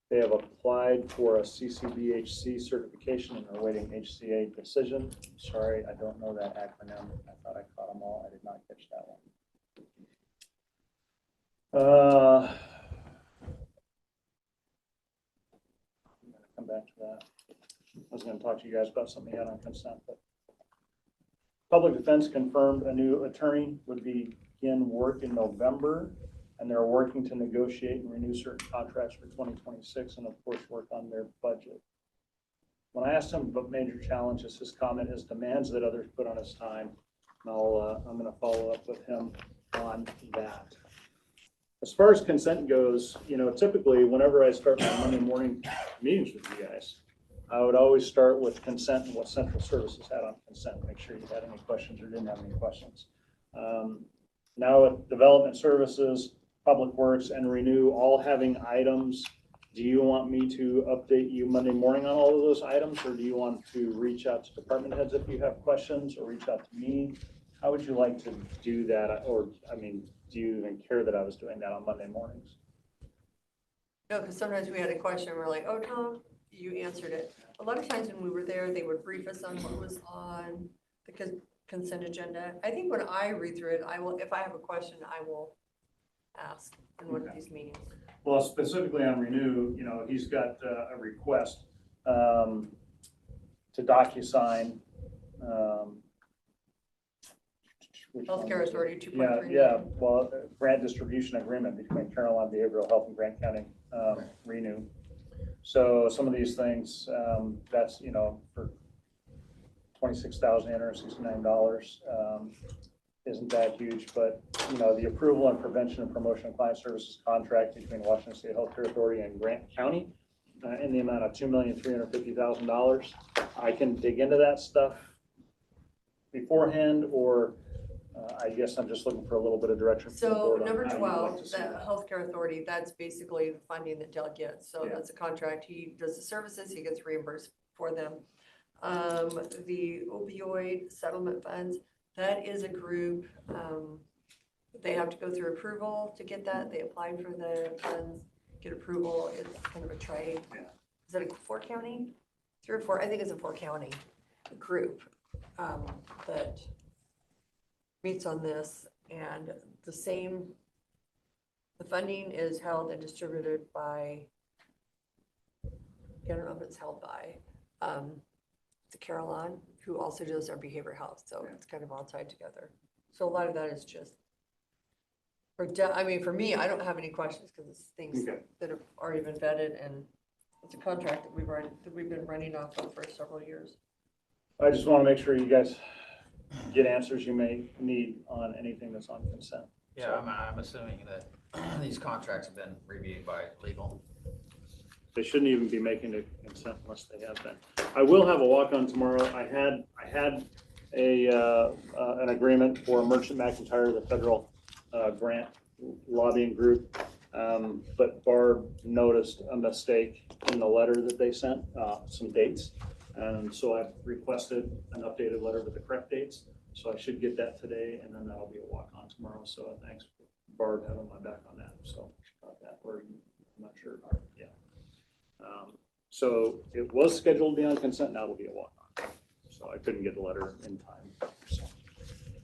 They have applied for a CCBHC certification and are awaiting HCA decision. Sorry, I don't know that acronym. I thought I caught them all. I did not catch that one. I'm going to come back to that. I was going to talk to you guys about something you had on consent, but Public Defense confirmed a new attorney would begin work in November. And they're working to negotiate and renew certain contracts for 2026 and of course work on their budget. When I asked him about major challenges, his comment is demands that others put on his time. And I'm going to follow up with him on that. As far as consent goes, typically whenever I start my Monday morning meetings with you guys, I would always start with consent and what central services had on consent. Make sure you had any questions or didn't have any questions. Now with development services, Public Works, and Renew all having items, do you want me to update you Monday morning on all of those items, or do you want to reach out to department heads if you have questions, or reach out to me? How would you like to do that? Or, do you even care that I was doing that on Monday mornings? No, because sometimes we had a question, we're like, oh, Tom, you answered it. A lot of times when we were there, they would brief us on what was on the consent agenda. I think when I read through it, if I have a question, I will ask in one of these meetings. Well, specifically on Renew, he's got a request to DocuSign Which one Healthcare was it? Authority, Yeah, 2.3 yeah, million. well, grant distribution agreement between Carolina Behavioral Health and Grant County, Renew. So some of these things, that's, you know, for $26,869, isn't that huge, but, you know, the approval and prevention and promotion of client services contract between Washington State Healthcare Authority and Grant County in the amount of $2,350,000. I can dig into that stuff beforehand, or I guess I'm just looking for a little bit of direction. from the So board on number how you'd like 12, to the see that. Healthcare Authority, that's basically the funding that Dell gets. So Yeah. that's a contract. He does the services, he gets reimbursed for them. The opioid settlement funds, that is a group. They have to go through approval to get that. They apply for the funds, get approval. It's kind of a trade. Yeah. Is that a 4-county? 3 or 4? I think it's a 4-county group that meets on this, and the funding is held and distributed by, I don't know if it's held by, the Carolyn, who also does our behavioral health, so it's kind of all tied together. So a lot of that is just, I mean, for me, I don't have any questions, because it's things Okay. that have already been vetted, and it's a contract that we've been running off of for several years. I just want to make sure you guys get answers you may need on anything that's on consent. Yeah, I'm assuming that these contracts have been reviewed by legal. They shouldn't even be making a consent unless they have been. I will have a walk-on tomorrow. I had an agreement for Merchant McIntyre, the federal grant lobbying group. But Barb noticed a mistake in the letter that they sent, some dates. And so I've requested an updated letter with the correct dates. So I should get that today, and then that'll be a walk-on tomorrow. So thanks, Barb, having my back on that. So about that, or I'm not sure. Yeah. So it was scheduled to be on consent. Now it'll be a walk-on. So I couldn't get the letter in time. So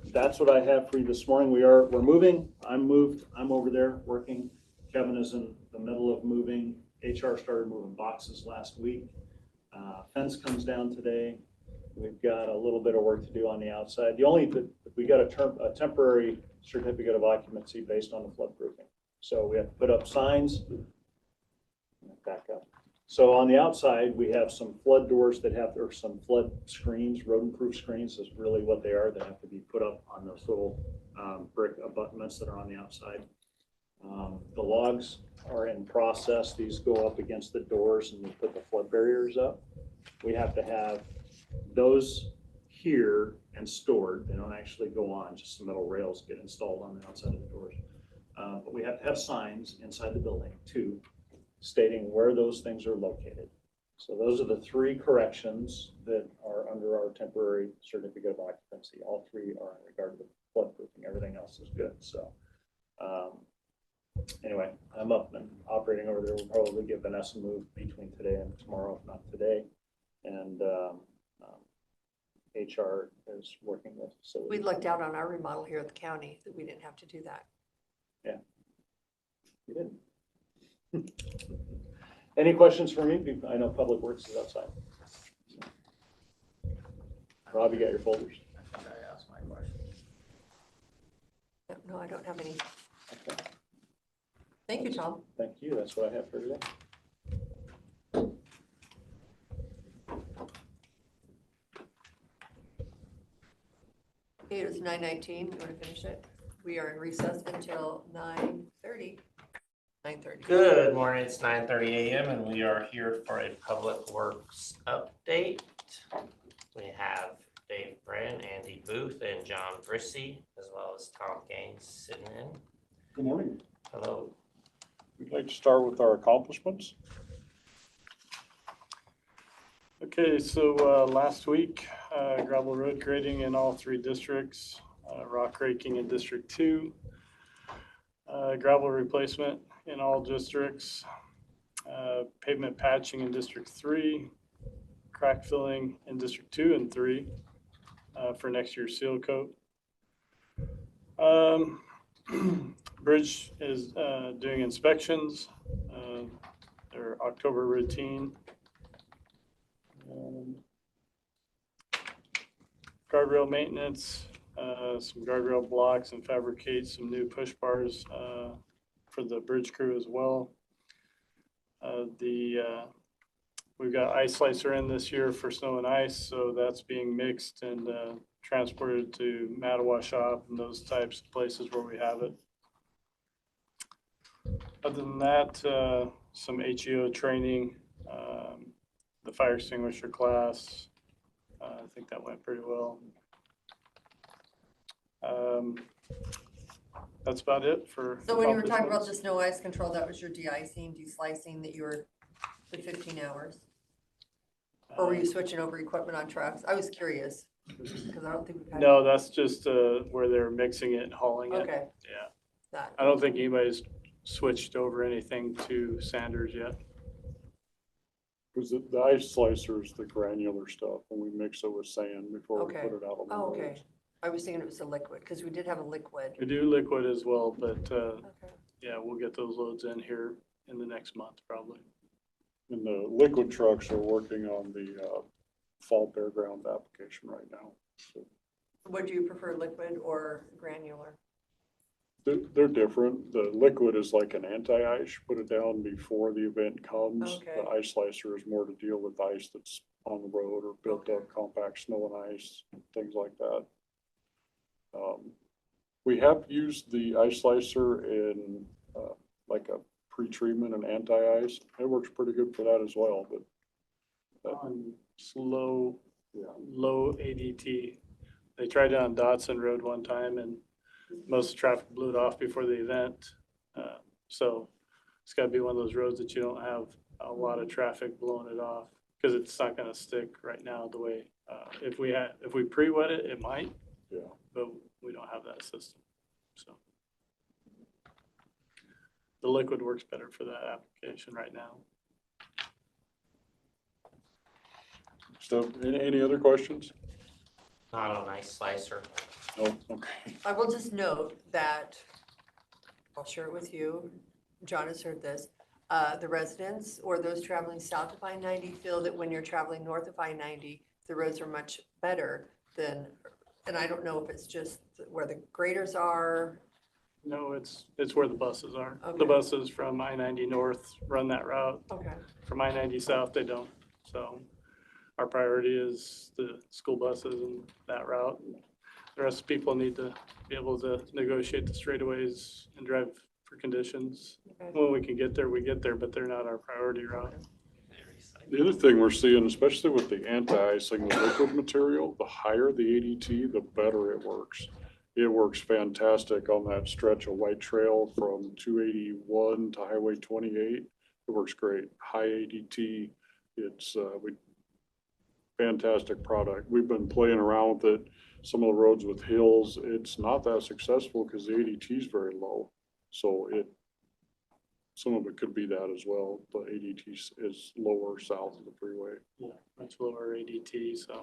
that's what I have for you this morning. We're moving. I'm moved. I'm over there working. Kevin is in the middle of moving. HR started moving boxes last week. Fence comes down today. We've got a little bit of work to do on the outside. We got a temporary certificate of occupancy based on the flood proofing. So we have to put up signs. Back up. So on the outside, we have some flood doors or some flood screens, rodent-proof screens is really what they are. They have to be put up on those little brick abutments that are on the outside. The logs are in process. These go up against the doors and we put the flood barriers up. We have to have those here and stored. They don't actually go on, just the metal rails get installed on the outside of the doors. But we have to have signs inside the building too, stating where those things are located. So those are the 3 corrections that are under our temporary certificate of occupancy. All 3 are in regard to flood proofing. Everything else is good. So anyway, I'm up and operating over there. We'll probably get Vanessa moved between today and tomorrow, if not today. And HR is working with facilities. We lucked out on our remodel here at the county that we didn't have to do that. Yeah, you didn't. Any questions for me? I know Public Works is outside. Rob, you got your folders? I think I asked my question. No, I don't have any. Okay. Thank you, Tom. Thank you. That's what I have for today. Okay, it was 9:19. You want to finish it? We are in recess until 9:30. 9:30. Good morning, it's 9:30 a.m. and we are here for a Public Works update. We have Dave Brand, Andy Booth, and John Brissy, as well as Tom Gaines sitting in. Good morning. Hello. We'd like to start with our accomplishments. Okay, so last week, gravel road grading in all 3 districts, rock raking in District 2, gravel replacement in all districts, pavement patching in District 3, crack filling in District 2 and 3 for next year's seal coat. Bridge is doing inspections, their October routine. Guardrail maintenance, some guardrail blocks and fabricate some new push bars for the bridge crew as well. We've got ice slicer in this year for snow and ice, so that's being mixed and transported to Mattawa shop and those types of places where we have it. Other than that, some HEO training, the fire extinguisher class. I think that went pretty well. That's about it for. So when you were talking about accomplishments. the snow ice control, that was your de-icing, de-slicing that you were, the 15 hours? Or were you switching over equipment on trucks? I was curious, because I don't think we've had. No, that's just where they're mixing it and hauling it. Okay. Yeah. That, I don't think anybody's switched over anything to Sanders yet. Because the ice slicer is the granular stuff, and we mix it with sand before we Okay. put it out on the oh, roads. okay. I was thinking it was a liquid, because we did have a liquid. We do liquid as well, but Okay. yeah, we'll get those loads in here in the next month probably. And the liquid trucks are working on the fall bare ground application right now. So Would you prefer liquid or granular? they're different. The liquid is like an anti-ice, put it down before the event comes. Okay. The ice slicer is more to deal with ice that's on the road or built Okay. up compact snow and ice, things like that. We have used the ice slicer in like a pre-treatment and anti-ice. It works pretty good for that as well, but On slow, yeah. low ADT. They tried it on Dotson Road one time and most of the traffic blew it off before the event. So it's gotta be one of those roads that you don't have a lot of traffic blowing it off because it's not gonna stick right now the way, if we pre-wet it, it might, Yeah. but we don't have that system, so. The liquid works better for that application right now. So any other questions? Not on ice slicer. No, okay. I will just note that, I'll share it with you, John has heard this, the residents or those traveling south of I-90 feel that when you're traveling north of I-90, the roads are much better than, and I don't know if it's just where the graders are. No, it's where the buses are. Okay. The buses from I-90 north run that route. Okay. From I-90 south, they don't. So our priority is the school buses and that route. The rest of the people need to be able to negotiate the straightaways and drive for conditions. Okay. When we can get there, we get there, but they're not our priority route. The other thing we're seeing, especially with the anti-icing, the liquid material, the higher the ADT, the better it works. It works fantastic on that stretch of White Trail from 281 to Highway 28. It works great. High ADT. It's fantastic product. We've been playing around with it. Some of the roads with hills, it's not that successful because the ADT is very low. So some of it could be that as well. The ADT is lower south of the freeway. Yeah, much lower ADT, so.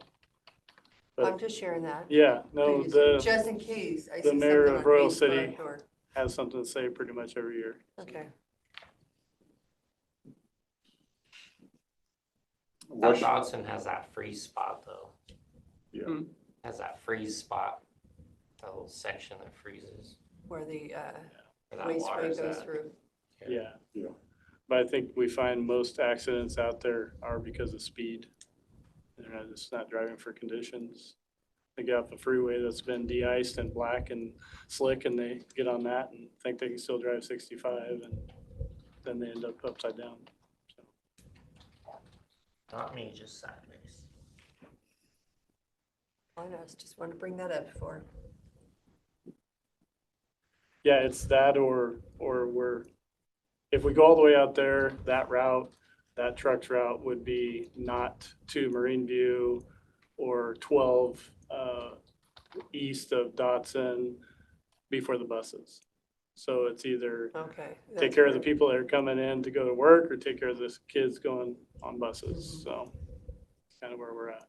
I'm just sharing that. Yeah, no, Just in case I see the something mayor on of Royal Facebook City or, has something to say pretty much every year. okay. That Dodson has that freeze spot though. Yeah. Hmm. Has that freeze spot, that little section that freezes. Where the Where that wasteway water's goes at. through. Yeah. Yeah. But I think we find most accidents out there are because of speed. They're just not driving for conditions. They get off the freeway that's been de-iced and black and slick and they get on that and think they can still drive 65 and then they end up upside down. So, Not me, just sideways. I know, just wanted to bring that up for. yeah, it's that or we're, if we go all the way out there, that route, that truck's route would be not to Marine View or 12 east of Dotson before the buses. So it's either Okay. take that's care of the great. people that are coming in to go to work or take care of the kids going on buses. So it's kind of where we're at.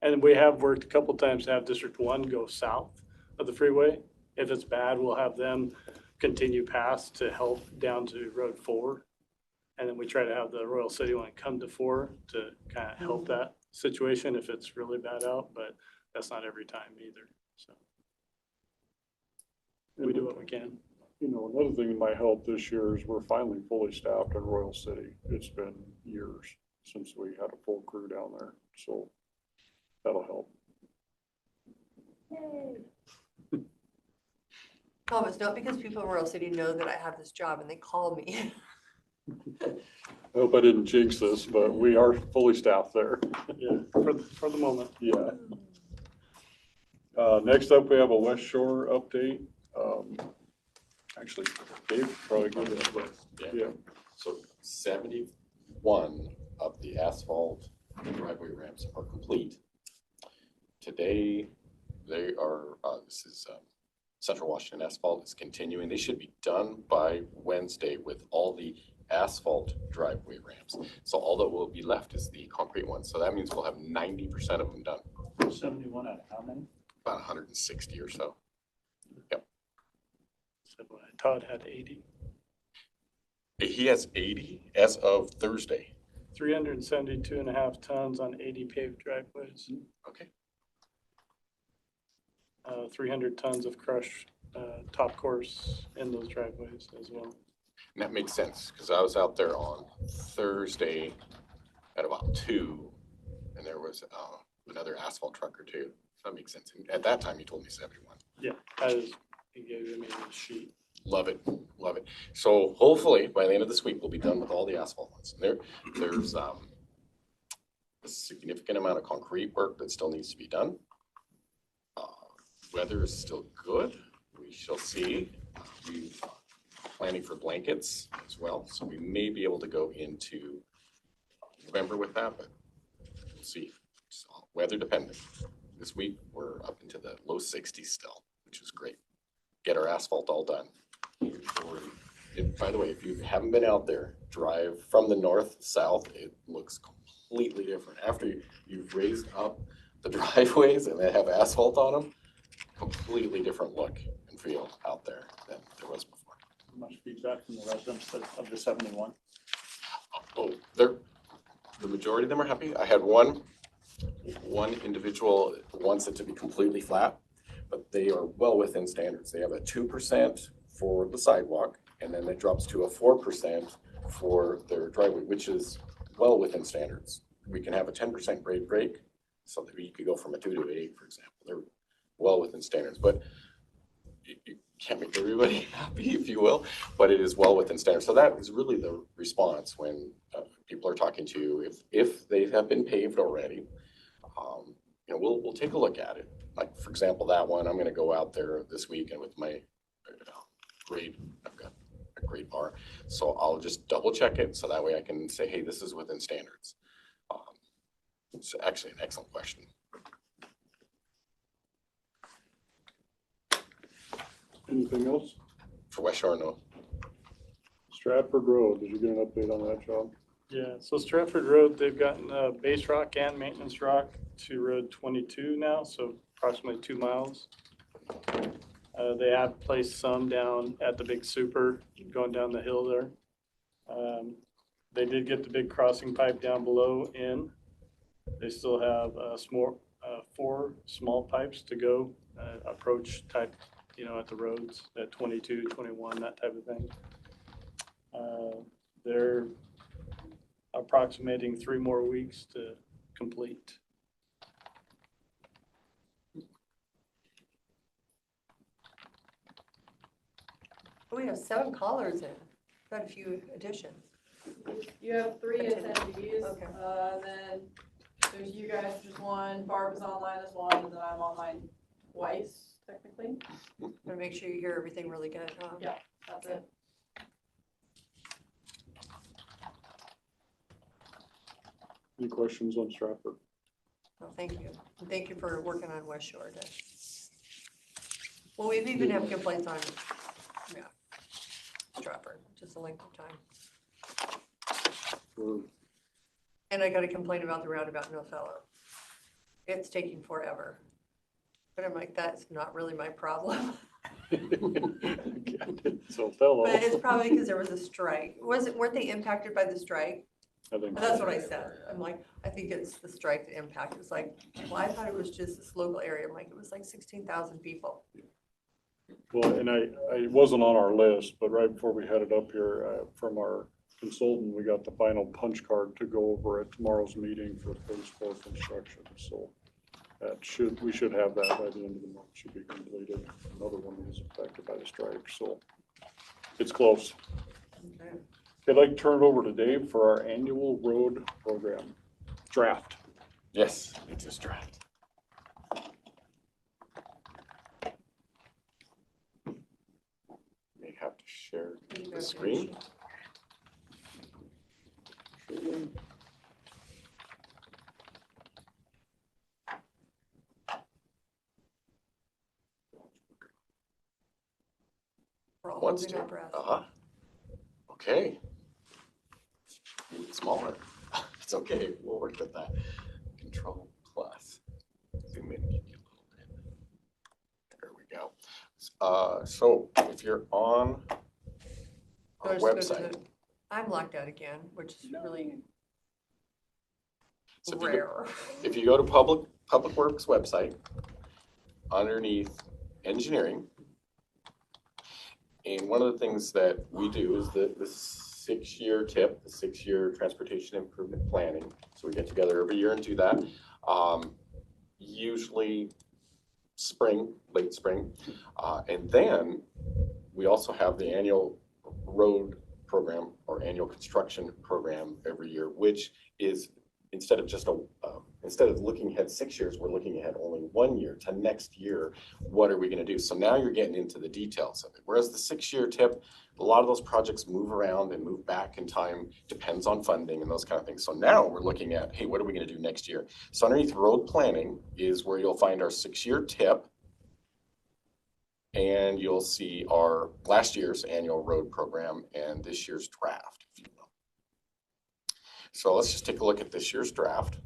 And we have worked a couple times to have District 1 go south of the freeway. If it's bad, we'll have them continue past to help down to Road 4. And then we try to have the Royal City one come to fore to kind of help that situation if it's really bad out, but that's not every time either, so. We do what we can. You know, another thing that might help this year is we're finally fully staffed in Royal City. It's been years since we had a full crew down there, so that'll help. Tom, it's not because people in Royal City know that I have this job and they call me. I hope I didn't jinx this, but we are fully staffed there. Yeah, for the moment. Yeah. Next up, we have a West Shore update. Actually, Dave probably go to that, but yeah. So 71 of the asphalt driveway ramps are complete. Today, they are, this is Central Washington Asphalt is continuing. They should be done by Wednesday with all the asphalt driveway ramps. So all that will be left is the concrete ones. So that means we'll have 90% of them done. 71 out of how many? About 160 or so. So Todd had 80. He has 80 as of Thursday. 372.5 tons on 80 paved driveways. Okay. 300 tons of crushed top course in those driveways as well. And that makes sense because I was out there on Thursday at about 2 and there was another asphalt truck or two. So that makes sense. And at that time, you told me 71. Yeah, he gave me a sheet. Love it, love it. So hopefully by the end of this week, we'll be done with all the asphalt ones. There's a significant amount of concrete work that still needs to be done. Weather is still good. We shall see. We're planning for blankets as well, so we may be able to go into November with that, but we'll see. It's all weather dependent. This week, we're up into the low 60s still, which is great. Get our asphalt all done. By the way, if you haven't been out there, drive from the north south, it looks completely different. After you've raised up the driveways and they have asphalt on them, completely different look and feel out there than there was before. Much feedback from the residents of the 71. Oh, the majority of them are happy. I had one individual wants it to be completely flat, but they are well within standards. They have a 2% for the sidewalk, and then it drops to a 4% for their driveway, which is well within standards. We can have a 10% grade break, so that you could go from a 2 to an 8, for example. They're well within standards, but you can't make everybody happy, if you will, but it is well within standards. So that is really the response when people are talking to you. If they have been paved already, we'll take a look at it. Like, for example, that one, I'm going to go out there this week and with my grade, I've got a grade bar. So I'll just double check it. So that way I can say, hey, this is within standards. It's actually an excellent question. Anything else? For West Shore, no. Stratford Road, did you get an update on that job? Yeah, so Stratford Road, they've gotten base rock and maintenance rock to Road 22 now, so approximately 2 miles. They have placed some down at the big super going down the hill there. They did get the big crossing pipe down below in. They still have 4 small pipes to go, approach type, at the roads at 22, 21, that type of thing. They're approximating 3 more weeks to complete. We have 7 callers in, quite a few additions. You have 3 attendees, Okay. then there's you guys, just one, Barb is online as one, and then I'm online twice, technically. Gotta make sure you hear everything really good, huh? Yeah. That's it. Any questions on Stratford? Well, thank you. And thank you for working on West Shore. Well, we've even had complaints on, Stratford, just a length of time. And I got a complaint about the roundabout in Othello. It's taking forever. But I'm like, that's not really my problem. So hello. But it's probably because there was a strike. Weren't they impacted by the strike? I think That's what I said. I'm like, I think it's the strike that impact. It's like, well, I thought it was just this local area. I'm like, it was like 16,000 people. Well, and I wasn't on our list, but right before we headed up here, from our consultant, we got the final punch card to go over at tomorrow's meeting for phase 4 construction. So we should have that by the end of the month, should be completed. Another one is affected by the strike, so it's close. Okay. I'd like to turn it over to Dave for our annual road program draft. Yes, it's a draft. May have to share the screen. We're all Wants holding to. our breath. Okay. Make it smaller. It's okay. We'll work with that. Control plus. Zoom in. Give you a little bit. There we go. So if you're on our So I just go to website, I'm locked out again, which is really so if you go- rare. if you go to Public Works website, underneath engineering, and one of the things that we do is the 6-year TIP, the 6-year transportation improvement planning. So we get together every year and do that. Usually spring, late spring. And then we also have the annual road program or annual construction program every year, which is instead of looking ahead 6 years, we're looking ahead only 1 year to next year. What are we going to do? So now you're getting into the details of it. Whereas the 6-year TIP, a lot of those projects move around and move back in time, depends on funding and those kind of things. So now we're looking at, hey, what are we going to do next year? So underneath road planning is where you'll find our 6-year TIP. And you'll see our last year's annual road program and this year's draft, if you will. So let's just take a look at this year's draft.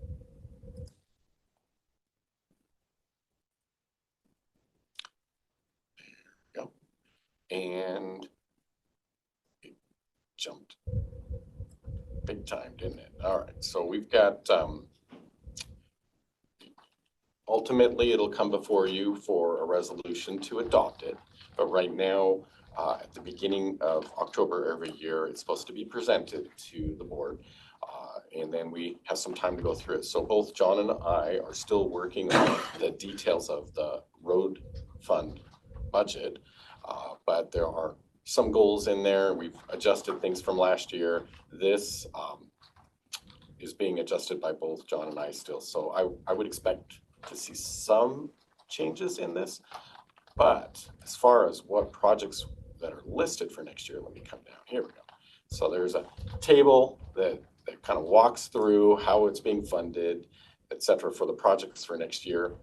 There we go. And it jumped big time, didn't it? All right, so we've got, ultimately it'll come before you for a resolution to adopt it. But right now, at the beginning of October every year, it's supposed to be presented to the board. And then we have some time to go through it. So both John and I are still working on the details of the road fund budget. But there are some goals in there. We've adjusted things from last year. This is being adjusted by both John and I still. So I would expect to see some changes in this. But as far as what projects that are listed for next year, let me come down. Here we go. So there's a table that kind of walks through how it's being funded, et cetera, for the projects for next year.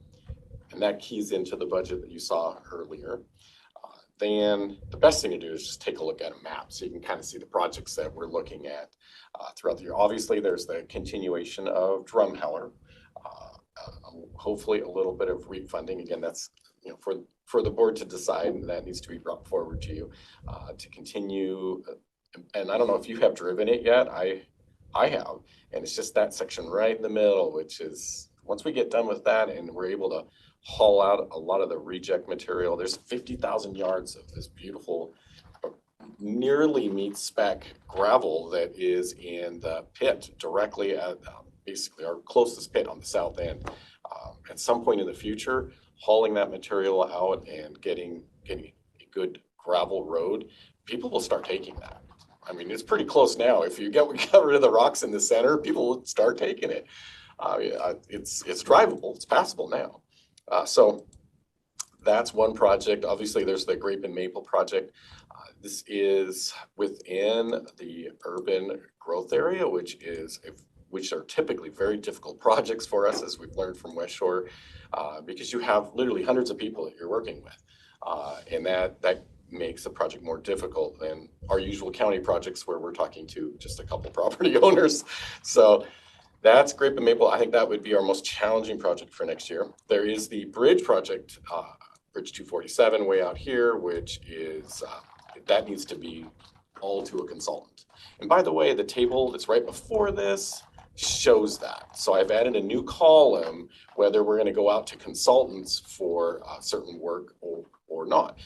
And that keys into the budget that you saw earlier. Then the best thing to do is just take a look at a map so you can kind of see the projects that we're looking at throughout the year. Obviously, there's the continuation of Drumheller. Hopefully a little bit of REAP funding. Again, that's for the board to decide, and that needs to be brought forward to you to continue. And I don't know if you have driven it yet. I have, and it's just that section right in the middle, which is once we get done with that and we're able to haul out a lot of the reject material. There's 50,000 yards of this beautiful, nearly meet spec gravel that is in the pit directly at basically our closest pit on the south end. At some point in the future, hauling that material out and getting a good gravel road, people will start taking that. I mean, it's pretty close now. If we get rid of the rocks in the center, people will start taking it. It's drivable, it's passable now. So that's one project. Obviously, there's the Grape and Maple project. This is within the urban growth area, which are typically very difficult projects for us, as we've learned from West Shore, because you have literally hundreds of people that you're working with. And that makes the project more difficult than our usual county projects where we're talking to just a couple property owners. So that's Grape and Maple. I think that would be our most challenging project for next year. There is the bridge project Bridge 247 way out here, which is, that needs to be all to a consultant. And by the way, the table that's right before this shows that. So I've added a new column, whether we're going to go out to consultants for certain work or not.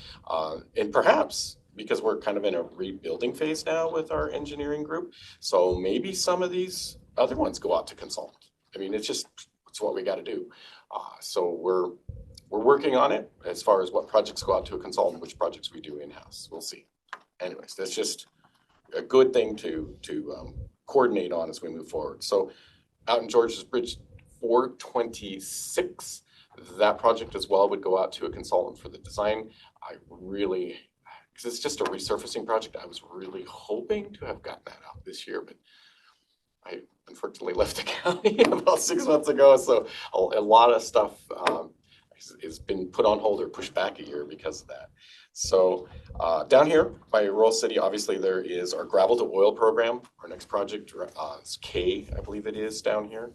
And perhaps because we're kind of in a rebuilding phase now with our engineering group, so maybe some of these other ones go out to consultant. I mean, it's what we got to do. So we're working on it as far as what projects go out to a consultant, which projects we do in-house. We'll see. Anyways, that's just a good thing to coordinate on as we move forward. So out in George's Bridge 426, that project as well would go out to a consultant for the design. Because it's just a resurfacing project, I was really hoping to have gotten that out this year, but I unfortunately left the county about 6 months ago. So a lot of stuff has been put on hold or pushed back a year because of that. So down here by Royal City, obviously there is our gravel to oil program. Our next project is K, I believe it is down here.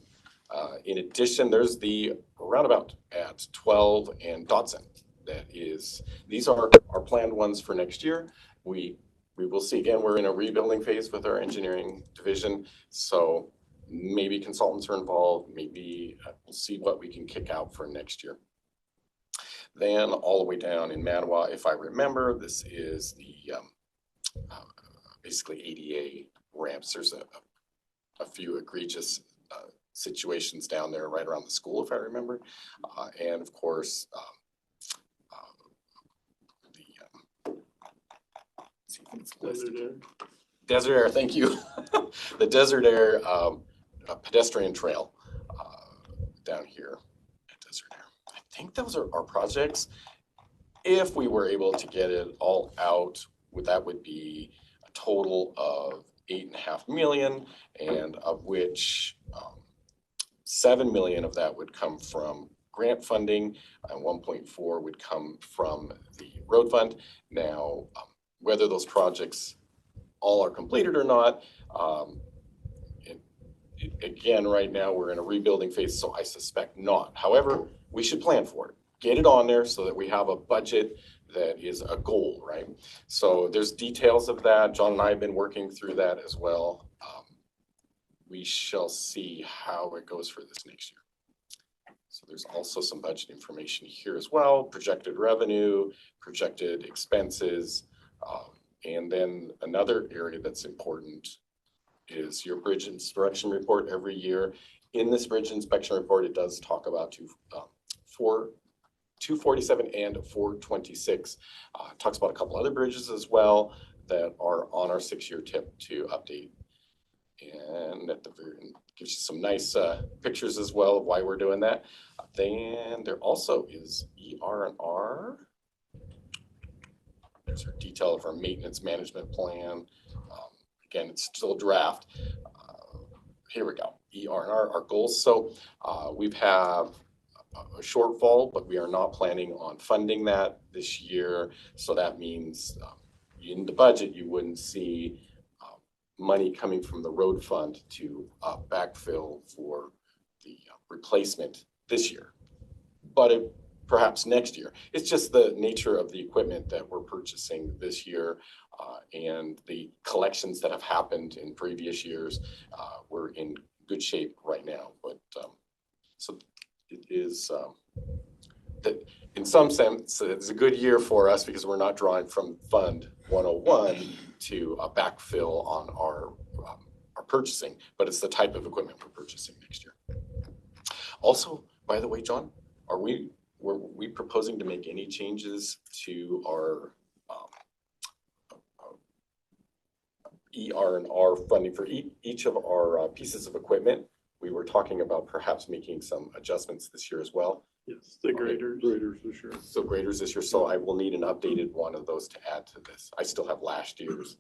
In addition, there's the roundabout at 12 and Dodson. These are our planned ones for next year. We will see. Again, we're in a rebuilding phase with our engineering division. So maybe consultants are involved. Maybe we'll see what we can kick out for next year. Then all the way down in Manawa, if I remember, this is the basically ADA ramps. There's a few egregious situations down there right around the school, if I remember. And of course, Desert Air, thank you. The Desert Air pedestrian trail down here at Desert Air. I think those are our projects. If we were able to get it all out, that would be a total of 8.5 million, and of which 7 million of that would come from grant funding, and 1.4 would come from the road fund. Now, whether those projects all are completed or not, again, right now we're in a rebuilding phase, so I suspect not. However, we should plan for it. Get it on there so that we have a budget that is a goal, right? So there's details of that. John and I have been working through that as well. We shall see how it goes for this next year. So there's also some budget information here as well, projected revenue, projected expenses, and then another area that's important is your bridge inspection report every year. In this bridge inspection report, it does talk about 247 and 426. Talks about a couple other bridges as well that are on our 6-year tip to update. And at the very end, gives you some nice pictures as well of why we're doing that. Then there also is ER&R. There's our detail of our maintenance management plan. Again, it's still draft. Here we go. ER&R, our goals. So we have a shortfall, but we are not planning on funding that this year. So that means in the budget, you wouldn't see money coming from the road fund to backfill for the replacement this year, but perhaps next year. It's just the nature of the equipment that we're purchasing this year and the collections that have happened in previous years. We're in good shape right now, but so it is that in some sense it's a good year for us because we're not drawing from Fund 101 to a backfill on our purchasing, but it's the type of equipment we're purchasing next year. Also, by the way, John, were we proposing to make any changes to our ER&R funding for each of our pieces of equipment? We were talking about perhaps making some adjustments this year as well. Yes, the graders. Graders this year. So graders this year, so I will need an updated one of those to add to this. I still have last year's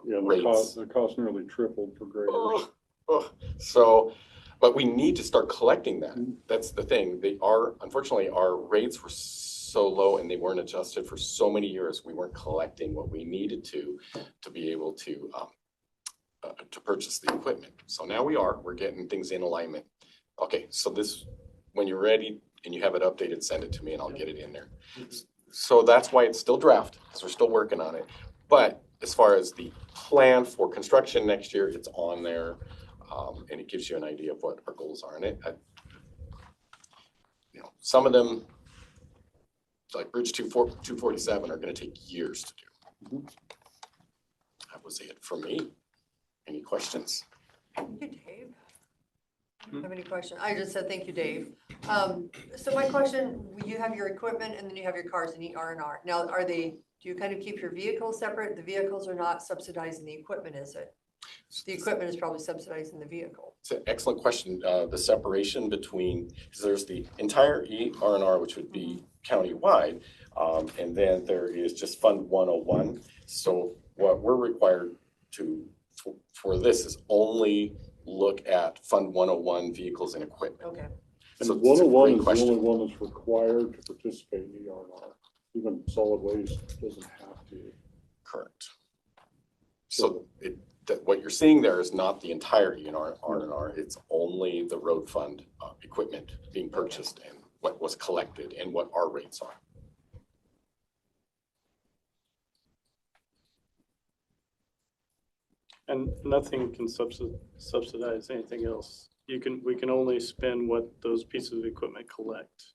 Yeah, rates. the cost nearly tripled for graders. So, but we need to start collecting that. That's the thing. Unfortunately, our rates were so low and they weren't adjusted for so many years. We weren't collecting what we needed to be able to purchase the equipment. So now we're getting things in alignment. Okay, so this, when you're ready, and you have it updated, send it to me and I'll get it in there. So that's why it's still draft, because we're still working on it. But as far as the plan for construction next year, it's on there. And it gives you an idea of what our goals are in it. Some of them, like Bridge 247, are going to take years to do. That was it for me. Any questions? Thank you, Dave. I don't have any questions. I just said thank you, Dave. So my question, you have your equipment and then you have your cars in the R&R. Now, do you kind of keep your vehicles separate? The vehicles are not subsidizing the equipment, is it? The equipment is probably subsidizing the vehicle. It's an excellent question. The separation between, because there's the entire R&R, which would be countywide, and then there is just Fund 101. So what we're required for this is only look at Fund 101 vehicles and equipment. Okay. And So 101 is the question. only one that's required to participate in ER&R. Even solid waste doesn't have to. Correct. So what you're seeing there is not the entire R&R. It's only the road fund equipment being purchased and what was collected and what our rates are. And nothing can subsidize anything else. We can only spend what those pieces of equipment collect.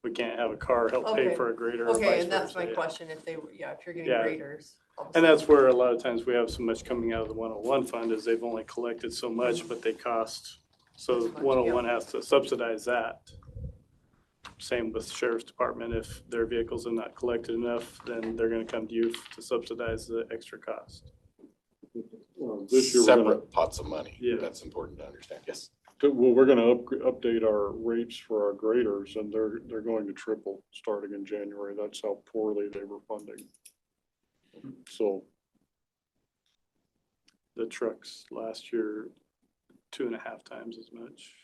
We can't have a car help pay Okay. for a grader. or Okay, vice and that's versa, my yeah. question, if you're getting Yeah. graders. And that's where a lot of times we have so much coming out of the 101 fund is they've only collected so much, but they cost. So This much, 101 has to subsidize that. Same with sheriff's department. If their vehicles are not collected enough, then they're gonna come to you to subsidize the extra cost. This year, we're gonna, Separate pots of money. Yeah. That's important to understand. Yes. well, we're gonna update our rates for our graders, and they're going to triple starting in January. That's how poorly they were funding. So, The trucks last year, 2.5 times as much.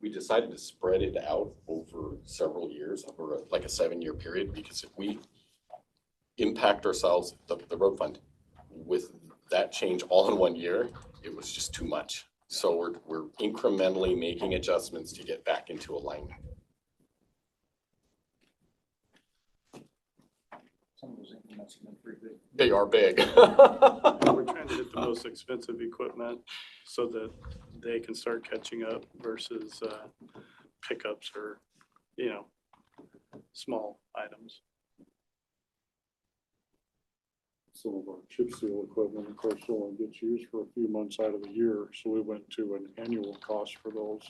We decided to spread it out over several years, over like a 7-year period, because if we impact ourselves, the road fund, with that change all in 1 year, it was just too much. So we're incrementally making adjustments to get back into alignment. Some of those increments have been pretty big. They are big. We're trying to get the most expensive equipment so that they can start catching up versus pickups or, small items. some of our chip seal equipment, of course, only gets used for a few months out of the year, so we went to an annual cost for those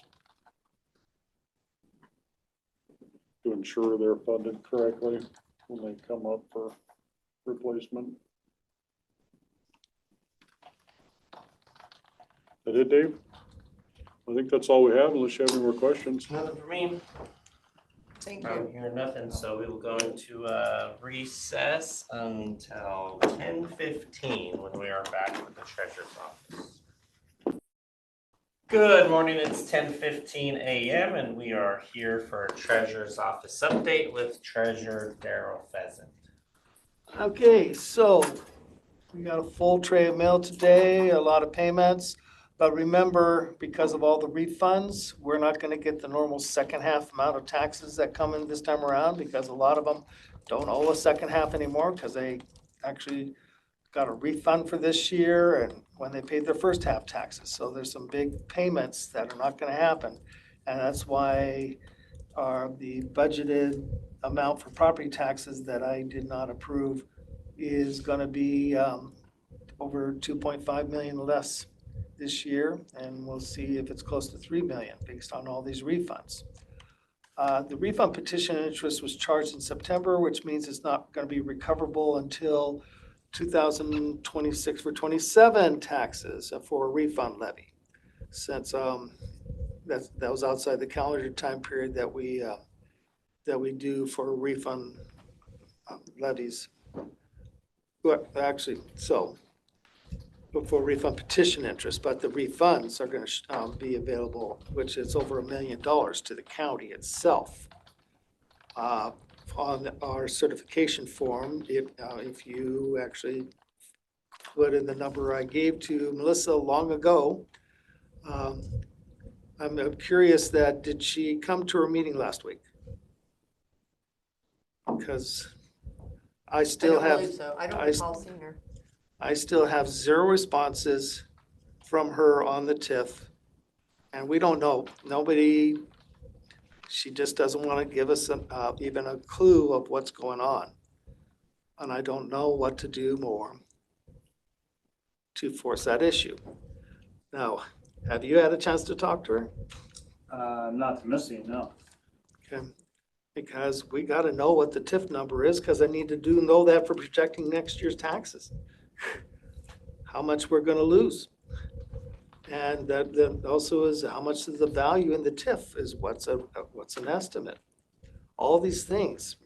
to ensure they're funded correctly when they come up for replacement. That it, Dave? I think that's all we have, unless you have any more questions. Nothing for me. Thank I'm you. hearing nothing, so we will go into recess until 10:15 when we are back with the treasurer's office. Good morning, it's 10:15 a.m. and we are here for a treasurer's office update with Treasurer Daryl Pheasant. Okay, so we got a full tray of mail today, a lot of payments. But remember, because of all the refunds, we're not going to get the normal second half amount of taxes that come in this time around, because a lot of them don't owe a second half anymore because they actually got a refund for this year and when they paid their first half taxes. So there's some big payments that are not going to happen. And that's why the budgeted amount for property taxes that I did not approve is going to be over 2.5 million less this year, and we'll see if it's close to 3 million based on all these refunds. The refund petition interest was charged in September, which means it's not going to be recoverable until 2026 for 27 taxes for a refund levy, since that was outside the calendar time period that we do for refund levies. Well, actually, so before refund petition interest, but the refunds are going to be available, which is over $1 million to the county itself. On our certification form, if you actually put in the number I gave to Melissa long ago, I'm curious that, did she come to her meeting last week? Because I I still don't have, believe so. I don't I- recall seeing her. I still have 0 responses from her on the TIF. And we don't know, nobody, she just doesn't want to give us even a clue of what's going on. And I don't know what to do more to force that issue. Now, have you had a chance to talk to her? Not to Missy, no. Okay, because we got to know what the TIF number is, because I need to know that for projecting next year's taxes. How much we're going to lose. And that also is how much is the value in the TIF is what's an estimate. All these things.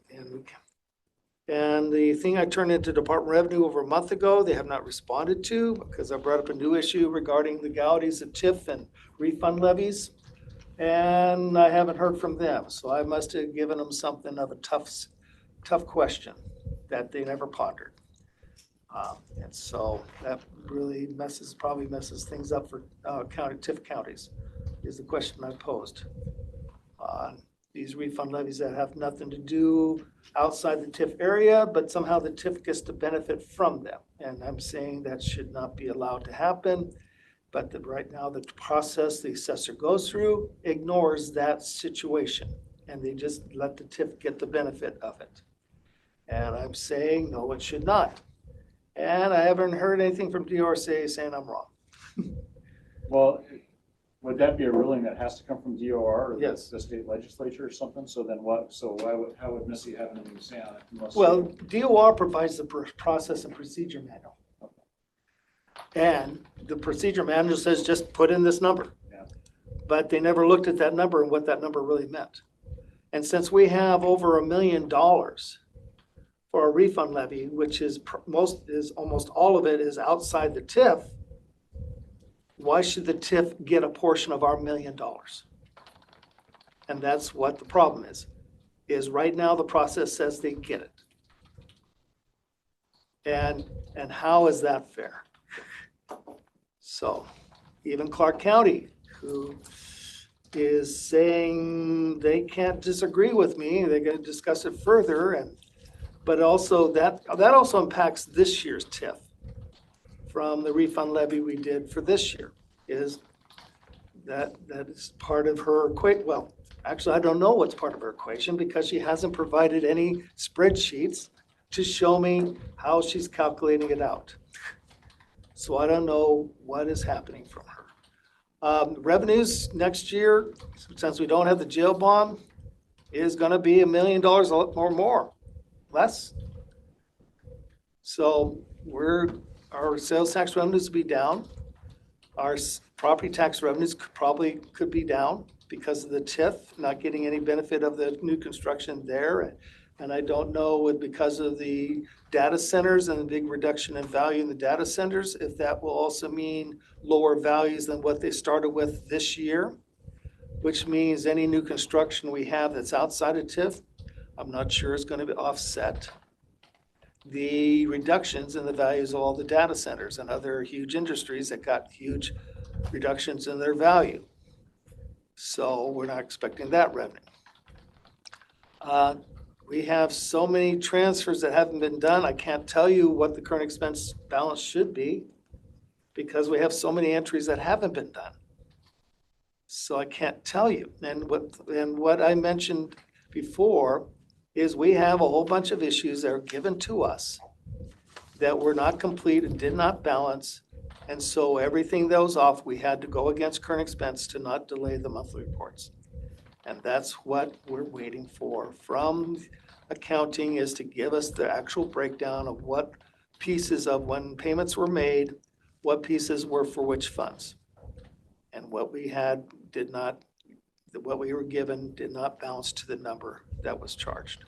And the thing I turned into Department of Revenue over a month ago, they have not responded to, because I brought up a new issue regarding legalities of TIF and refund levies. And I haven't heard from them. So I must have given them something of a tough question that they never pondered. And so that really probably messes things up for TIF counties, is the question I posed. These refund levies that have nothing to do outside the TIF area, but somehow the TIF gets to benefit from them. And I'm saying that should not be allowed to happen. But right now, the process the assessor goes through ignores that situation. And they just let the TIF get the benefit of it. And I'm saying, no, it should not. And I haven't heard anything from DRCA saying I'm wrong. Well, would that be a ruling that has to come from DOR or Yes. the state legislature or something? So then what, how would Missy have anything to say on it? Well, DOR provides the process and procedure manual. And the procedure manual says just put in this number. Yeah. But they never looked at that number and what that number really meant. And since we have over $1 million for a refund levy, which is almost all of it is outside the TIF, why should the TIF get a portion of our $1 million? And that's what the problem is right now the process says they get it. And how is that fair? So even Clark County, who is saying they can't disagree with me, they're going to discuss it further, but also that also impacts this year's TIF from the refund levy we did for this year. Is that is part of her equation? Well, actually, I don't know what's part of her equation because she hasn't provided any spreadsheets to show me how she's calculating it out. So I don't know what is happening from her. Revenues next year, since we don't have the jail bond, is going to be $1 million or more, less. So our sales tax revenues will be down. Our property tax revenues could be down because of the TIF, not getting any benefit of the new construction there. And I don't know because of the data centers and the big reduction in value in the data centers, if that will also mean lower values than what they started with this year, which means any new construction we have that's outside of TIF, I'm not sure is going to be offset the reductions in the values of all the data centers and other huge industries that got huge reductions in their value. So we're not expecting that revenue. We have so many transfers that haven't been done. I can't tell you what the current expense balance should be because we have so many entries that haven't been done. So I can't tell you. And what I mentioned before is we have a whole bunch of issues that are given to us that were not complete and did not balance. And so everything that was off, we had to go against current expense to not delay the monthly reports. And that's what we're waiting for from accounting, is to give us the actual breakdown of what pieces of when payments were made, what pieces were for which funds. And what we had what we were given did not balance to the number that was charged.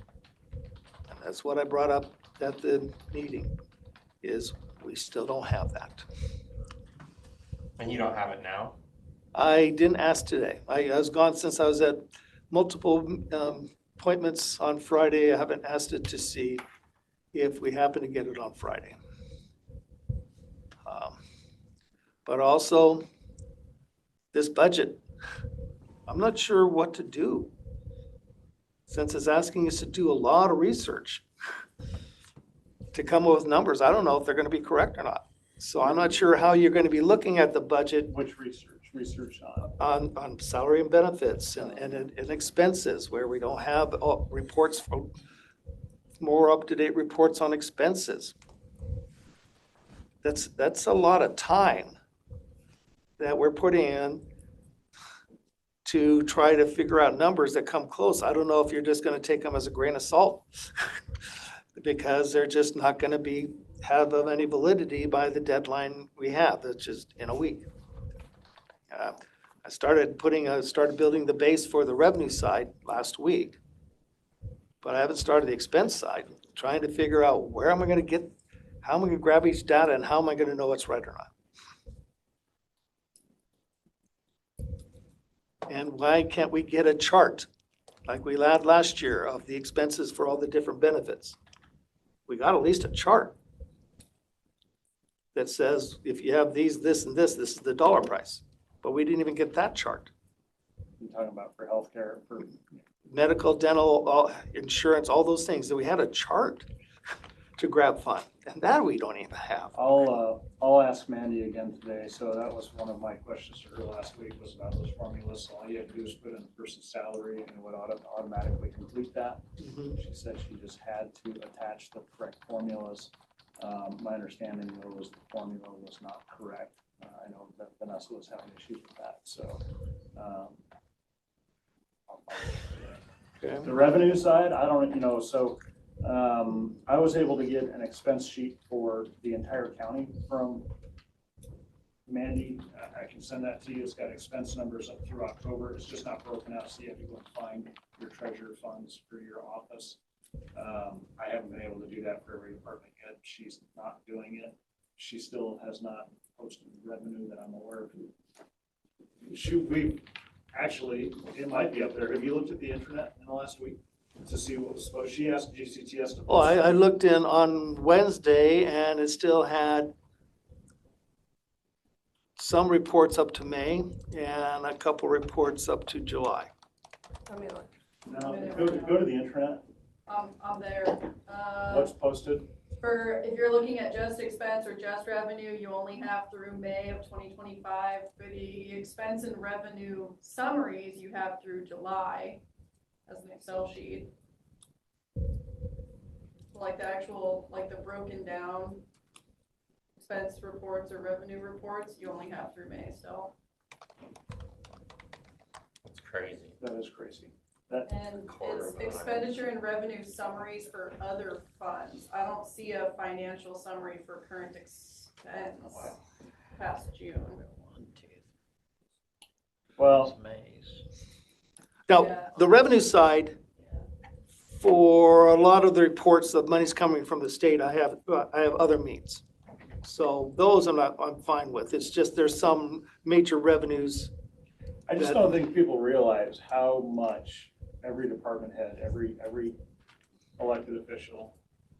And that's what I brought up at the meeting, is we still don't have that. And you don't have it now? I didn't ask today. I was gone since I was at multiple appointments on Friday. I haven't asked it to see if we happen to get it on Friday. But also, this budget I'm not sure what to do. Since it's asking us to do a lot of research to come up with numbers, I don't know if they're gonna be correct or not. So I'm not sure how you're gonna be looking at the budget Which research? Research on? on salary and benefits and expenses, where we don't have reports, more up-to-date reports on expenses. That's a lot of time that we're putting in to try to figure out numbers that come close. I don't know if you're just gonna take them as a grain of salt, because they're just not gonna have any validity by the deadline we have, which is in a week. I started building the base for the revenue side last week, but I haven't started the expense side, trying to figure out where am I gonna get, how am I gonna grab each data, and how am I gonna know what's right or not? And why can't we get a chart like we had last year of the expenses for all the different benefits? We got at least a chart that says if you have these, this, and this is the dollar price. But we didn't even get that chart. You're talking about for healthcare, for Medical, dental, insurance, all those things, that we had a chart to grab fund, and that we don't even have. I'll ask Mandy again today. So that was one of my questions to her last week, was about those formulas. So all you have to do is put in the person's salary and it would automatically complete that. Mhm. She said she just had to attach the correct formulas. My understanding though was the formula was not correct. I know that Vanessa was having issues with that, so. Okay. The revenue side, I don't, so I was able to get an expense sheet for the entire county from Mandy. I can send that to you. It's got expense numbers up through October. It's just not broken out, so you have to go and find your treasurer funds for your office. I haven't been able to do that for every department yet. She's not doing it. She still has not posted revenue that I'm aware of. Actually, it might be up there. Have you looked at the internet in the last week to see what was supposed? She asked GCTS to. Well, I looked in on Wednesday and it still had some reports up to May and a couple reports up to July. I mean, like, No, go to the internet. I'm there. What's posted? If you're looking at just expense or just revenue, you only have through May of 2025. For the expense and revenue summaries, you have through July as an Excel sheet. Like the broken down expense reports or revenue reports, you only have through May, so. It's crazy. That is crazy. And it's expenditure and revenue summaries for other funds. I don't see a financial summary for current expense past June. Well, Now, Yeah. the revenue side, for a lot of the reports of money's coming from the state, I have other means. So those I'm fine with. It's just there's some major revenues. I just don't think people realize how much every department head, every elected official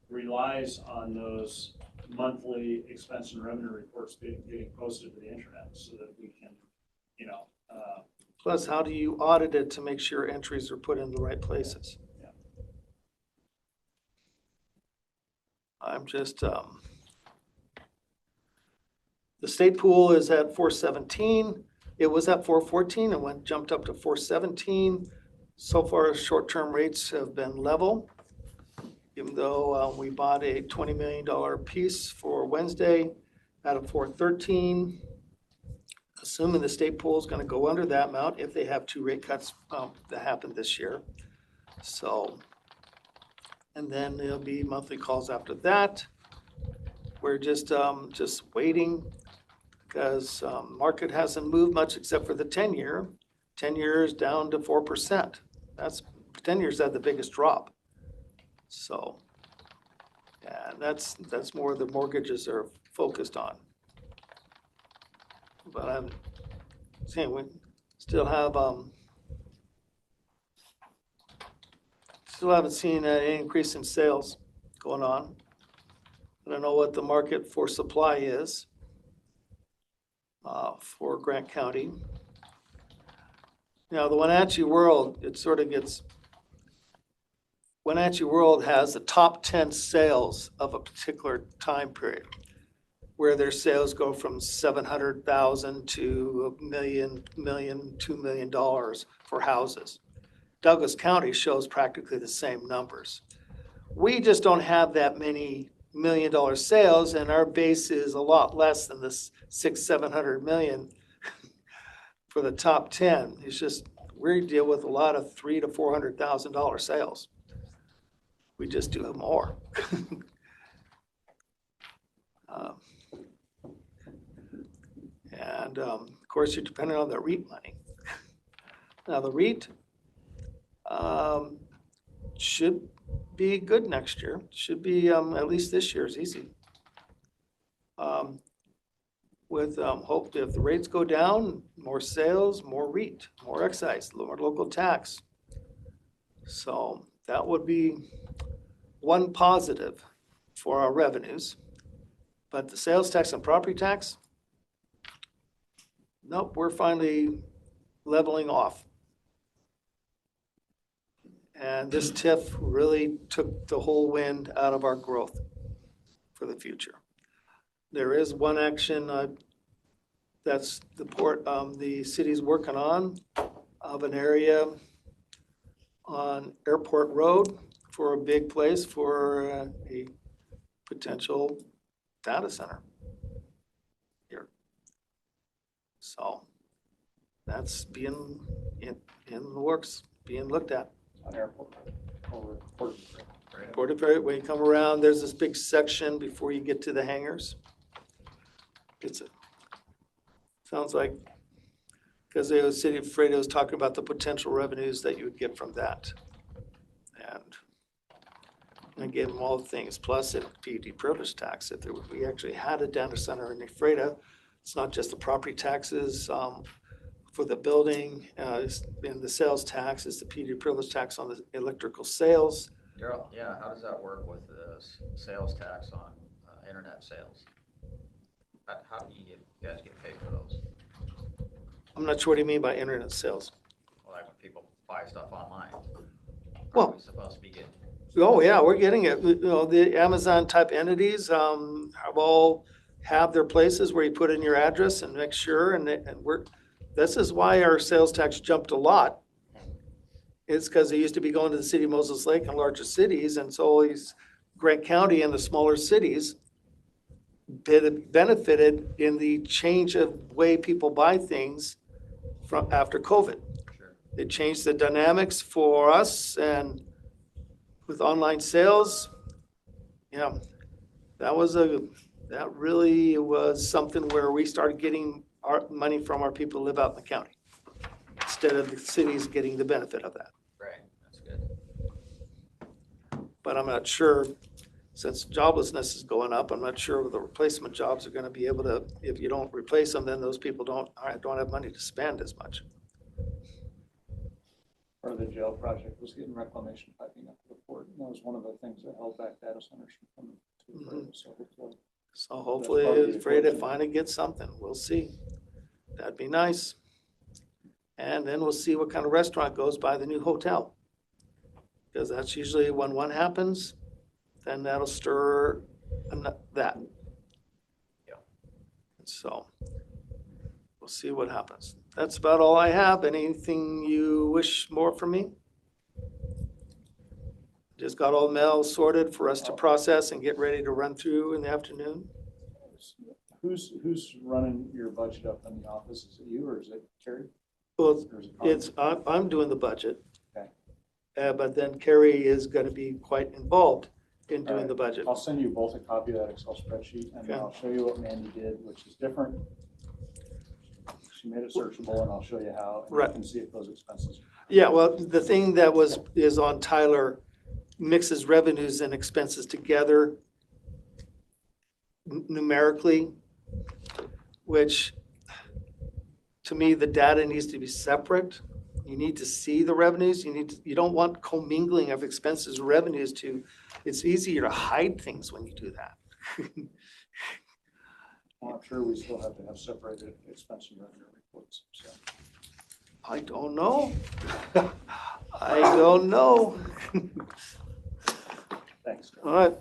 relies on those monthly expense and revenue reports getting posted to the internet so that we can, Plus, how do you audit it to make sure entries are put in the right places? Yeah. I'm just, the state pool is at 417. It was at 414 and jumped up to 417. So far, short-term rates have been level, even though we bought a $20 million piece for Wednesday out of 413. Assuming the state pool is going to go under that amount if they have 2 rate cuts that happen this year. So, and then there'll be monthly calls after that. We're just waiting because market hasn't moved much except for the 10-year. 10 years down to 4%. 10 years had the biggest drop. So, yeah, that's more the mortgages are focused on. But I'm saying we still haven't seen an increase in sales going on. I don't know what the market for supply is for Grant County. Now, the Wenatchee World, it sort of gets, Wenatchee World has the top 10 sales of a particular time period, where their sales go from 700,000 to $1 million, $2 million for houses. Douglas County shows practically the same numbers. We just don't have that many $1 million sales, and our base is a lot less than this 600-700 million for the top 10. It's just, we deal with a lot of $300,000 to $400,000 sales. We just do more. And of course, you're dependent on the REIT money. Now, the REIT should be good next year. Should be, at least this year is easy. With hope that if the rates go down, more sales, more REIT, more excise, lower local tax. So that would be one positive for our revenues. But the sales tax and property tax, nope, we're finally leveling off. And this TIF really took the whole wind out of our growth for the future. There is one action that's the city's working on of an area on Airport Road for a big place for a potential data center here. So that's being in the works, being looked at. On airport or port. Port of Perry, when you come around, there's this big section before you get to the hangars. Sounds like, because the city of Fredo was talking about the potential revenues that you would get from that. And I gave them all the things, plus a PUD privilege tax. If we actually had a data center in Ephrata, it's not just the property taxes for the building, and the sales tax is the PUD privilege tax on the electrical sales. Yeah, how does that work with the sales tax on internet sales? How do you guys get paid for those? I'm not sure what you mean by internet sales. Well, like when people buy stuff online. Well, Are we supposed to be getting? Oh, yeah, we're getting it. You know, the Amazon type entities have their places where you put in your address and make sure, this is why our sales tax jumped a lot. It's because they used to be going to the city of Moses Lake and larger cities, and so these Grant County and the smaller cities benefited in the change of way people buy things from after COVID. Sure. It changed the dynamics for us, and with online sales, yeah, that really was something where we started getting our money from our people who live out in the county, instead of the cities getting the benefit of that. Right, that's good. But I'm not sure, since joblessness is going up, I'm not sure the replacement jobs are gonna be able to, if you don't replace them, then those people don't have money to spend as much. Part of the jail project was getting reclamation piping up to the port. And that was one of the things that held back data centers from coming to Fredo. So hopefully, Fredo finally gets something. We'll see. That'd be nice. And then we'll see what kind of restaurant goes by the new hotel. Because that's usually when one happens, then that'll stir that. Yeah. So we'll see what happens. That's about all I have. Anything you wish more from me? Just got all mail sorted for us to process and get ready to run through in the afternoon. Who's running your budget up in the office? Is it you or is it Carrie? Well, Or is it I'm doing the budget. Okay. But then Carrie is going to be quite involved in doing Alright. the budget. I'll send you both a copy of that Excel spreadsheet and Okay. I'll show you what Mandy did, which is different. She made it searchable and I'll show you how. And Right. You can see if those expenses. Yeah, well, the thing that is on Tyler mixes revenues and expenses together numerically, which to me, the data needs to be separate. You need to see the revenues. You don't want commingling of expenses and revenues it's easier to hide things when you do that. Well, I'm sure we still have to have separated expense and revenue reports. So I don't know. I don't know. Thanks. All right,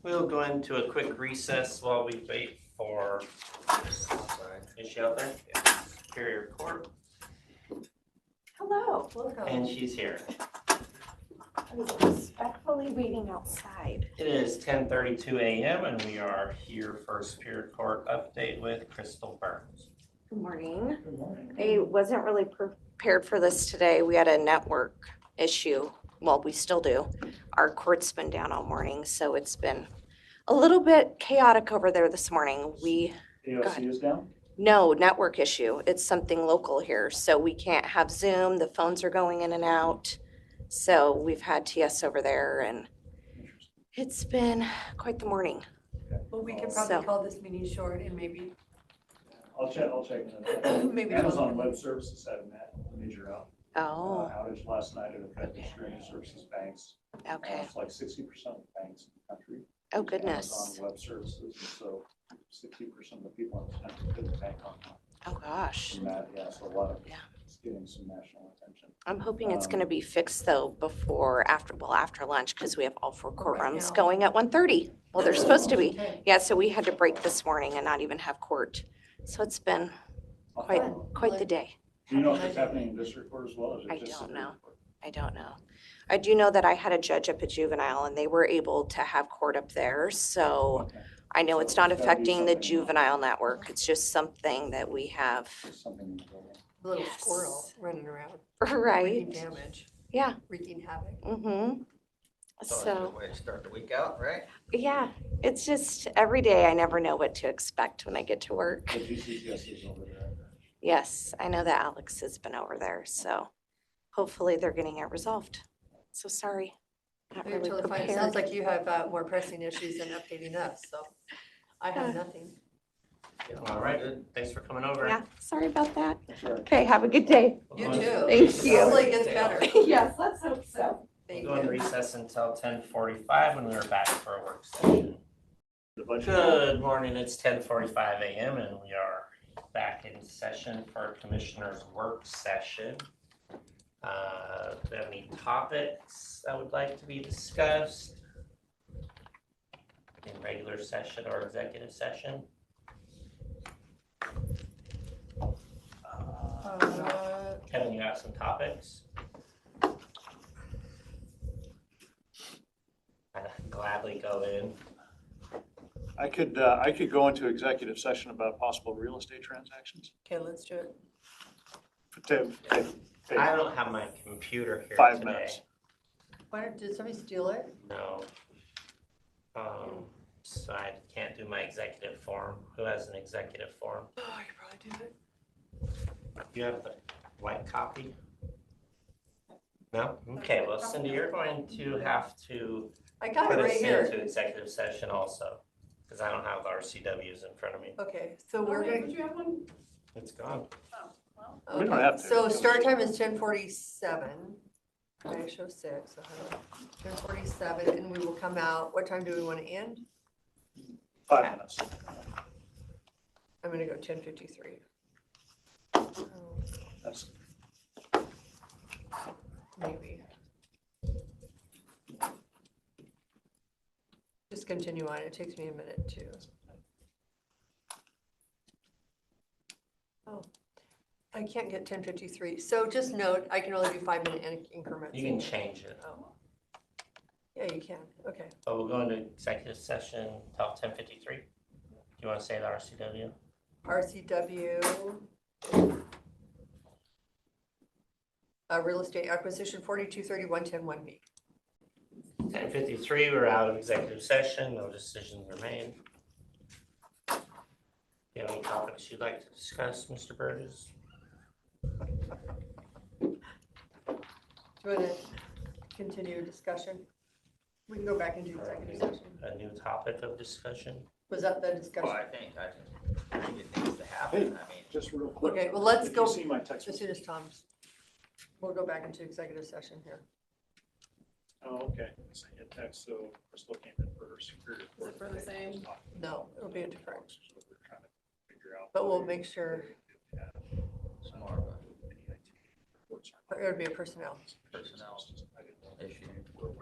We'll go into a quick recess while we wait for, is she out there? Yeah. Superior Court, Hello. and she's here. I was respectfully waiting outside. It is 10:32 a.m. and we are here for Superior Court update with Crystal Burns. Good morning. Good morning. I wasn't really prepared for this today. We had a network issue. Well, we still do. Our court's been down all morning, so it's been a little bit chaotic over there this morning. AOC is down? No, network issue. It's something local here, so we can't have Zoom. The phones are going in and out. So we've had TS over there, and it's been quite the morning. Well, we can So- probably call this meeting short and maybe, I'll check into that. Maybe Amazon one. Web Services had a major Oh, outage last night. It affected streaming services banks. okay. It's like 60% of the banks in the country. Oh, use goodness. Amazon Web Services, and so 60% of the people in this country couldn't bank on Oh, gosh. that. Yeah, so a lot of Yeah. it's getting some national attention. I'm hoping it's gonna be fixed though after lunch, because we have all four Oh, right courtrooms now. going at 1:30. Well, they're supposed to be. Okay. Yeah, so we had to break this morning and not even have court. So it's been quite the day. Do you know if it's happening in district court as well? Or is it I just don't Superior know. Court? I don't know. I do know that I had a judge up at juvenile and they were able to have court up there. So Okay. I know So it's not there's gotta be affecting the something- juvenile network. It's just something that we have. Something in the building. a little Yes. squirrel running around, wreaking Right. damage. Yeah. Wreaking havoc. Mm-hmm. It's always a So, good way to start the week out, right? yeah, it's just every day I never know what to expect when I get to work. The GCCS is over there. Yes, I know that Alex has been over there, so hopefully they're getting it resolved. So sorry. Not You're really totally fine. It sounds prepared. like you have more pressing issues than updating us, so I have nothing. All right, thanks for coming over. Yeah, sorry about that. That's right. Okay, have a good day. You We'll go too. into- Thank you. Hopefully it gets better. Yes, let's hope so. Thank We'll go in you. recess until 10:45 when we're back for a work session. The budget. Good morning, it's 10:45 a.m. and we are back in session for our Commissioners' Work Session. Do we have any topics that would like to be discussed in regular session or executive session? Kevin, you have some topics? I'd gladly go in. I could go into executive session about possible real estate transactions. Okay, let's do it. I don't have my computer here 5 today. minutes. Did somebody steal it? No. So I can't do my executive form. Who has an executive form? Oh, I could probably do it. You have the white copy? No? Okay, well, Cindy, you're going to have to I got put it us right here. into executive session also, because I don't have the RCWs in front of me. Okay, so we're Okay, gonna, would you have one? It's gone. Oh, well. We don't okay, have to. so start time is 10:47. I show 6, 10:47, and we will come out. What time do we want to end? 5 minutes. I'm gonna go 10:53. That's, Maybe. Just continue on. It takes me a minute to. Oh, I can't get 10:53. So just note, I can only do 5-minute increments. You can change it, Oh. Yeah, you can. Okay. but we'll go into executive session till 10:53. Do you want to say the RCW? RCW. Real estate acquisition 4231-10-1B. 10:53, we're out of executive session, no decisions were made. Do you have any topics you'd like to discuss, Mr. Burgess? Do you want to continue discussion? We can go back into executive session. A new topic of discussion? Was that the discussion? I think it needs to happen. I mean, just real quick. Okay, well, let's Did go you see my text? as soon as Tom's. We'll go back into executive session here. Oh, okay. I sent you a text, so Crystal came in for her superior. Is it for the same? No, it'll be a different, So we're trying to figure out. but we'll make sure. more of Or it would be a personnel. a personnel issue.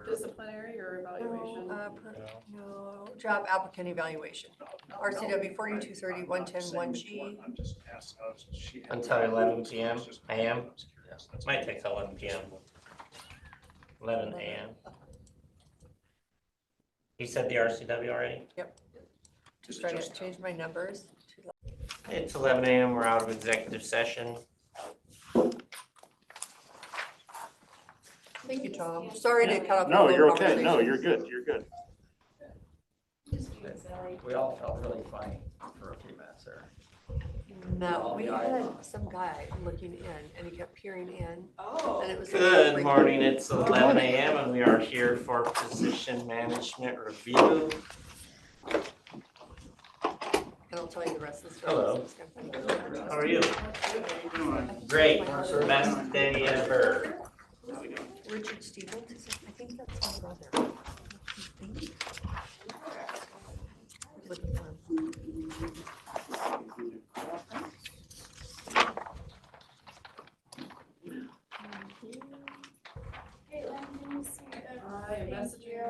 Disciplinary or evaluation? No, job applicant evaluation. RCW 4230 110 1G. Until 11 p.m. AM. Might take till 11 p.m. 11 a.m. You said the RCW already? Just trying to change my numbers. It's 11 a.m. We're out of executive session. Thank you, Tom. Sorry to cut off. No, your you're whole okay. No, conversation. you're good. You're good. We all felt really funny for a few minutes there. No, we had some guy looking in and he kept peering in and it was. Good like- morning. It's 11 a.m. and we are here for position management review. And I'll tell you the rest of the story. Hello. It's kind of funny. How are you? Great. Best day ever. Richard Stevens, I think that's my brother. Looking for him. I message you.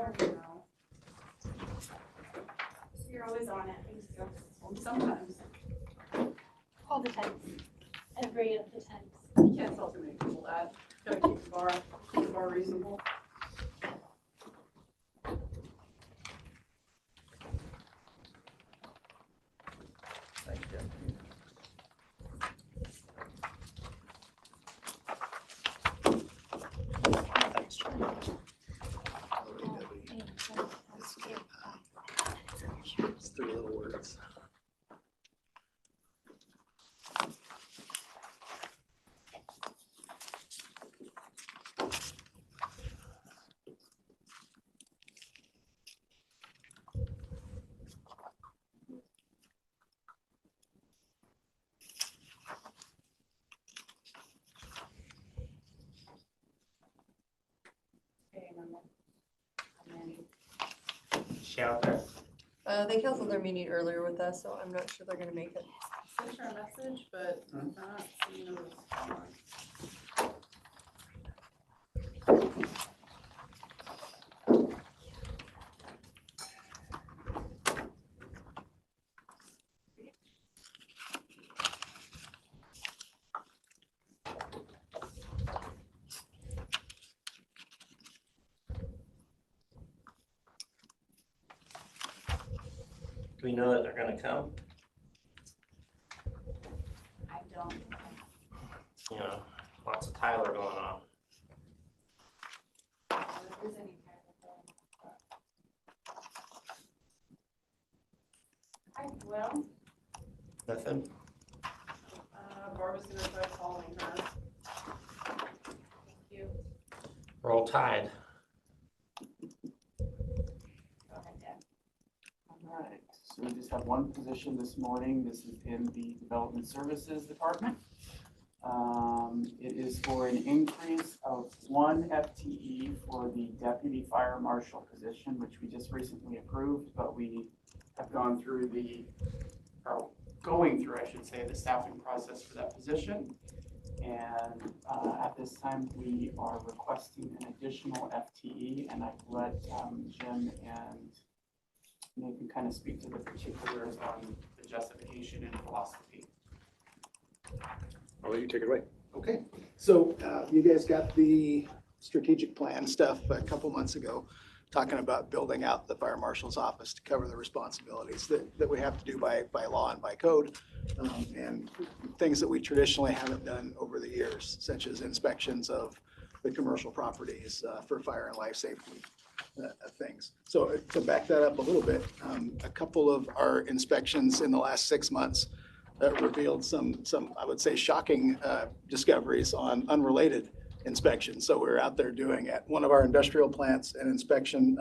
You're always on it. Thank you. Sometimes. All the time. Every of the times. You can't tell too many people that. Gotta keep the bar reasonable. Thanks, Jim. It's 3 little words. She out there? They canceled their meeting earlier with us, so I'm not sure they're gonna make it. Sent her a message, but I'm not seeing a response. Do we know that they're gonna come? I don't. You know, lots of Tyler going on. If there's any kind of I will. Nothing? Barbara's gonna try calling her. Thank you. Roll Tide. Go ahead, Deb. All right, so we just have one position this morning. This is in the Development Services Department. It is for an increase of 1 FTE for the Deputy Fire Marshal position, which we just recently approved, but we have gone through going through, I should say, the staffing process for that position. And at this time, we are requesting an additional FTE, and I've let Jim and Nathan kind of speak to the particulars on the justification and philosophy. I'll let you take it away. Okay, so you guys got the strategic plan stuff a couple months ago, talking about building out the fire marshal's office to cover the responsibilities that we have to do by law and by code, and things that we traditionally haven't done over the years, such as inspections of the commercial properties for fire and life safety things. So to back that up a little bit, a couple of our inspections in the last 6 months revealed some, I would say, shocking discoveries on unrelated inspections. So we were out there doing at one of our industrial plants an inspection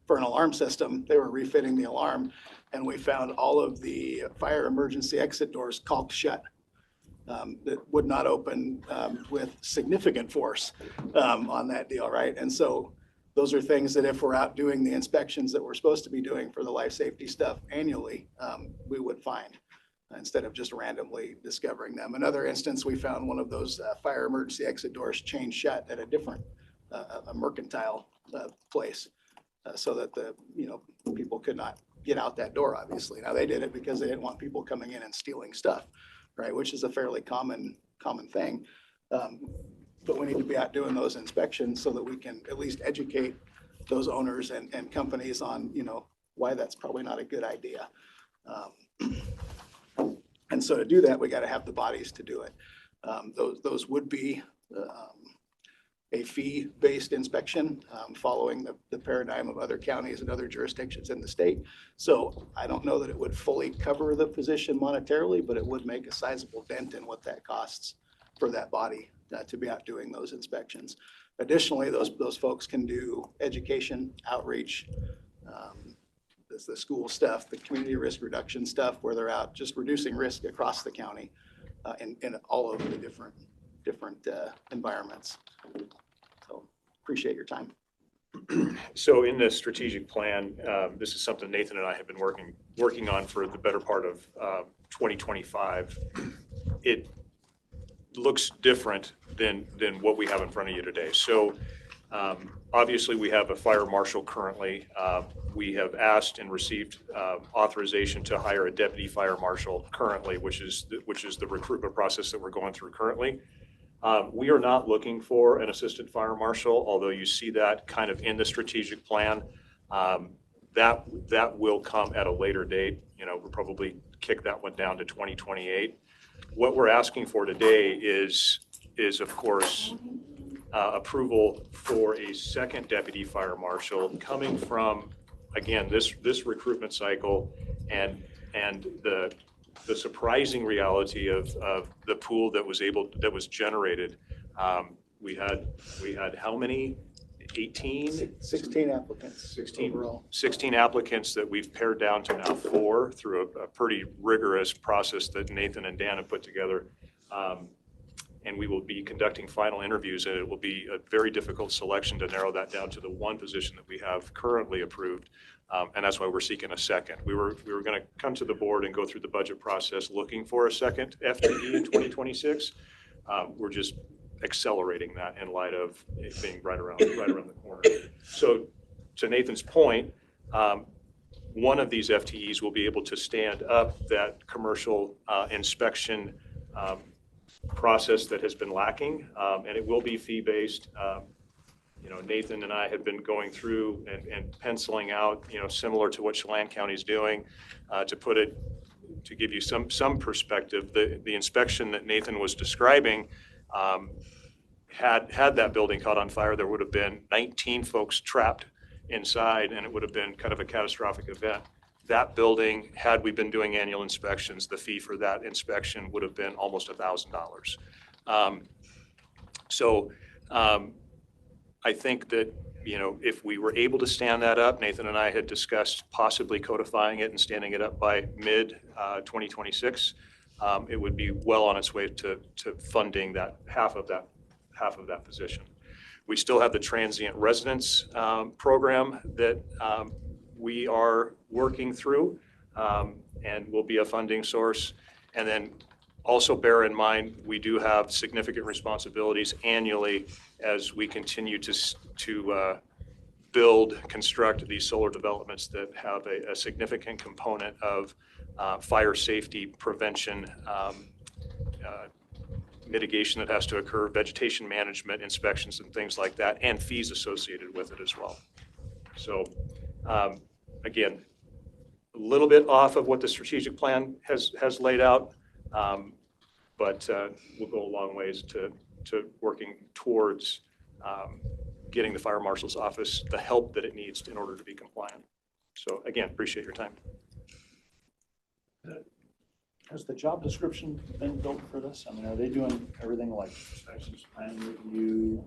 for an alarm system. They were refitting the alarm, and we found all of the fire emergency exit doors caulked shut. That would not open with significant force on that deal, right? And so those are things that if we're out doing the inspections that we're supposed to be doing for the life safety stuff annually, we would find. instead of just randomly discovering them. Another instance, we found one of those fire emergency exit doors chained shut at a different a mercantile place, so that the people could not get out that door. Obviously, now they did it because they didn't want people coming in and stealing stuff, right? Which is a fairly common thing. But we need to be out doing those inspections so that we can at least educate those owners and companies on why that's probably not a good idea. And so to do that, we got to have the bodies to do it. Those would be a fee-based inspection, following the paradigm of other counties and other jurisdictions in the state. So I don't know that it would fully cover the position monetarily, but it would make a sizable dent in what that costs for that body to be out doing those inspections. Additionally, those folks can do education, outreach, the school stuff, the community risk reduction stuff, where they're out just reducing risk across the county in all of the different environments. So appreciate your time. So in the strategic plan, this is something Nathan and I have been working on for the better part of 2025. It looks different than what we have in front of you today. So obviously we have a fire marshal currently. We have asked and received authorization to hire a deputy fire marshal currently, which is the recruitment process that we're going through currently. We are not looking for an assistant fire marshal, although you see that kind of in the strategic plan. That will come at a later date. We'll probably kick that one down to 2028. What we're asking for today is of course approval for a second deputy fire marshal coming from, again, this recruitment cycle and the surprising reality of the pool that was generated. We had how many? 16 applicants. 16 overall. 16 applicants that we've pared down to now 4 through a pretty rigorous process that Nathan and Dan have put together. And we will be conducting final interviews, and it will be a very difficult selection to narrow that down to the one position that we have currently approved. And that's why we're seeking a second. We were going to come to the board and go through the budget process looking for a second FTE in 2026. We're just accelerating that in light of it being right around the corner. So to Nathan's point, one of these FTEs will be able to stand up that commercial inspection process that has been lacking, and it will be fee-based. Nathan and I have been going through and penciling out, similar to what Chelan County is doing, to give you some perspective. The inspection that Nathan was describing, had that building caught on fire, there would have been 19 folks trapped inside, and it would have been kind of a catastrophic event. That building, had we been doing annual inspections, the fee for that inspection would have been almost $1,000. So I think that, if we were able to stand that up, Nathan and I had discussed possibly codifying it and standing it up by mid 2026. It would be well on its way to funding that half of that position. We still have the transient residence program that we are working through, and will be a funding source. And then also bear in mind, we do have significant responsibilities annually as we continue to construct these solar developments that have a significant component of fire safety prevention, mitigation that has to occur, vegetation management, inspections and things like that, and fees associated with it as well. So again, a little bit off of what the strategic plan has laid out, but we'll go a long ways to working towards getting the fire marshal's office the help that it needs in order to be compliant. So again, appreciate your time. Has the job description been built for this? I mean, are they doing everything like inspections, plan review?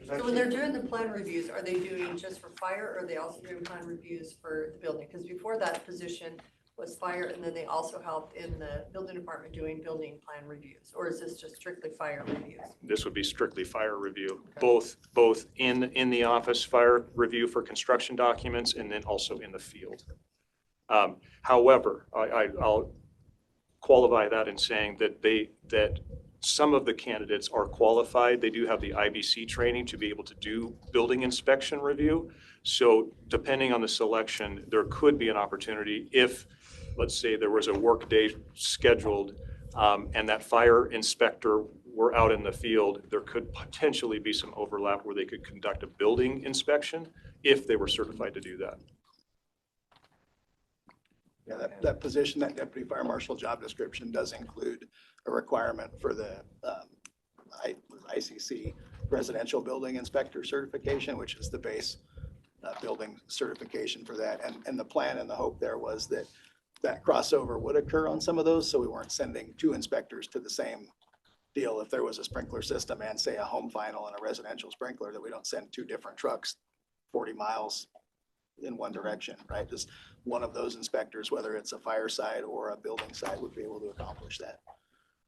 So when they're doing the plan reviews, are they doing just for fire, or are they also doing plan reviews for the building? Because before that position was fire, and then they also helped in the building department doing building plan reviews, or is this just strictly fire reviews? This would be strictly fire review, both in the office, fire review for construction documents, and then also in the field. However, I'll qualify that in saying that some of the candidates are qualified. They do have the IBC training to be able to do building inspection review. So depending on the selection, there could be an opportunity if, let's say, there was a work day scheduled and that fire inspector were out in the field, there could potentially be some overlap where they could conduct a building inspection if they were certified to do that. Yeah, that position, that deputy fire marshal job description does include a requirement for the ICC residential building inspector certification, which is the base building certification for that. And the plan and the hope there was that that crossover would occur on some of those, so we weren't sending two inspectors to the same deal. If there was a sprinkler system and say a home final and a residential sprinkler, that we don't send two different trucks 40 miles in one direction, right? Just one of those inspectors, whether it's a fire side or a building side, would be able to accomplish that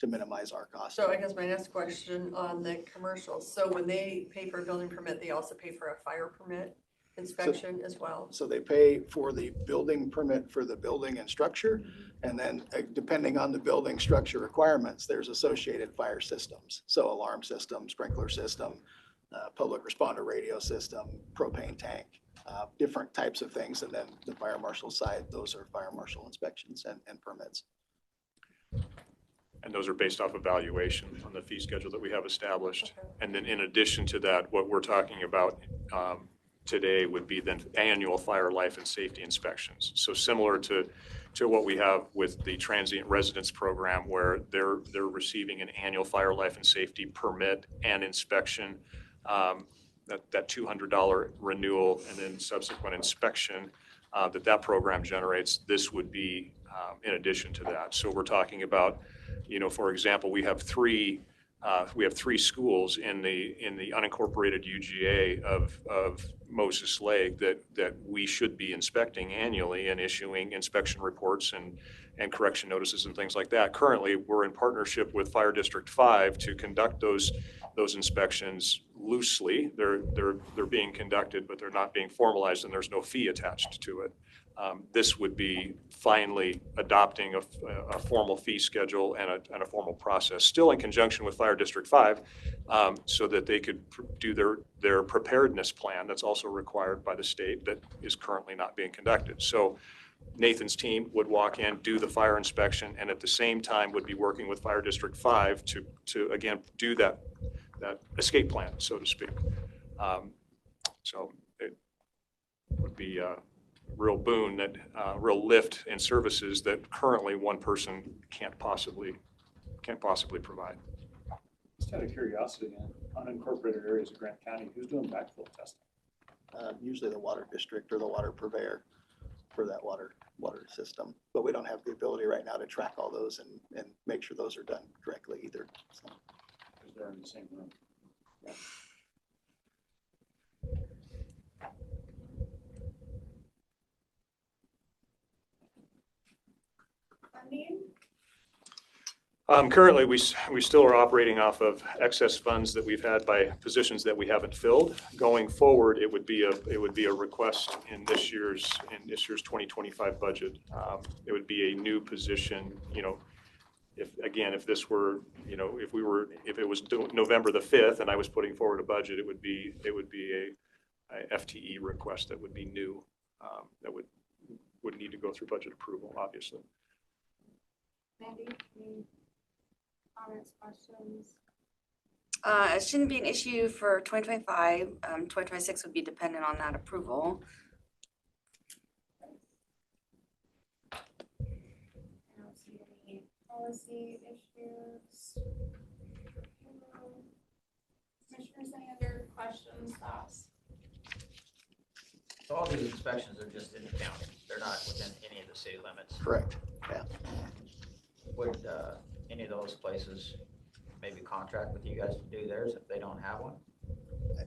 to minimize our costs. So I guess my next question on the commercials. So when they pay for a building permit, they also pay for a fire permit inspection as well? So they pay for the building permit for the building and structure. And then depending on the building structure requirements, there's associated fire systems. So alarm system, sprinkler system, public responder radio system, propane tank, different types of things. And then the fire marshal side, those are fire marshal inspections and permits. And those are based off evaluation on the fee schedule that we have established. Okay. And then in addition to that, what we're talking about today would be then annual fire life and safety inspections. So similar to what we have with the transient residence program, where they're receiving an annual fire life and safety permit and inspection, that $200 renewal and then subsequent inspection that program generates. This would be in addition to that. So we're talking about, for example, we have three schools in the unincorporated UGA of Moses Lake that we should be inspecting annually and issuing inspection reports and correction notices and things like that. Currently, we're in partnership with Fire District 5 to conduct those inspections loosely. They're being conducted, but they're not being formalized, and there's no fee attached to it. This would be finally adopting a formal fee schedule and a formal process, still in conjunction with Fire District 5, so that they could do their preparedness plan that's also required by the state that is currently not being conducted. So Nathan's team would walk in, do the fire inspection, and at the same time would be working with Fire District 5 to again, do that escape plan, so to speak. So it would be real boon, that real lift in services that currently one person can't possibly provide. Just out of curiosity, in unincorporated areas of Grant County, who's doing backflow testing? Usually the water district or the water purveyor for that water system. But we don't have the ability right now to track all those and make sure those are done correctly either. So. Because they're in the same room. Yeah. Currently, we still are operating off of excess funds that we've had by positions that we haven't filled. Going forward, it would be a request in this year's 2025 budget. It would be a new position. If this were, if it was November the 5th and I was putting forward a budget, it would be a FTE request that would be new, that would need to go through budget approval, obviously. Mandy, any comments, questions? It shouldn't be an issue for 2025. 2026 would be dependent on that approval. I don't see any policy issues. Commissioners, any other questions, thoughts? So all these inspections are just in the county. They're not within any of the city limits. Correct. Yeah. Would any of those places maybe contract with you guys to do theirs if they don't have one?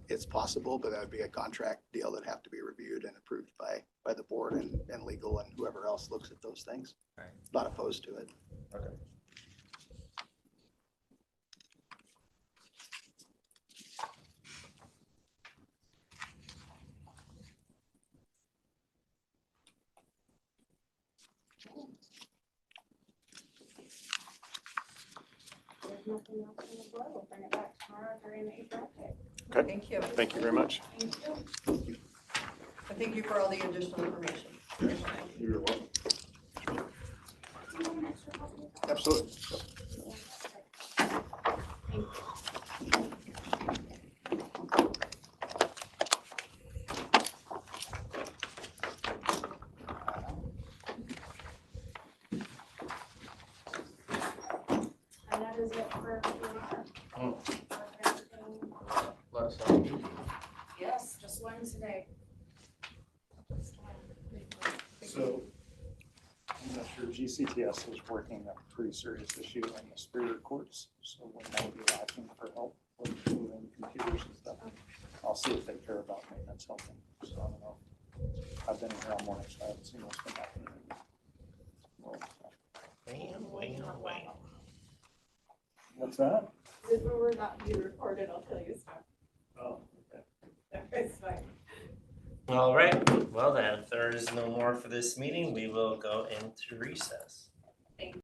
It's possible, but that would be a contract deal that'd have to be reviewed and approved by the board and legal and whoever else looks at those things. Right. Not opposed to it. Okay. nothing else on the board, we'll bring it back tomorrow during the April update. Okay, Thank you. thank you very much. Thank you. And thank you for all the additional information. You're welcome. Do you have an extra copy of that? Absolutely. Thank you. And that is it for everything. Let us know. Yes, just one today. So I'm not sure, GCTS is working a pretty serious issue in the Superior Courts, so we might be asking for help with moving computers and stuff. I'll see if they care about maintenance helping, so I don't know. I've been in here all morning, so I haven't seen what's been happening. Wait. What's that? If we're not being recorded, I'll tell you stuff. Oh, okay. It's fine. All right, well then, if there is no more for this meeting, we will go into recess.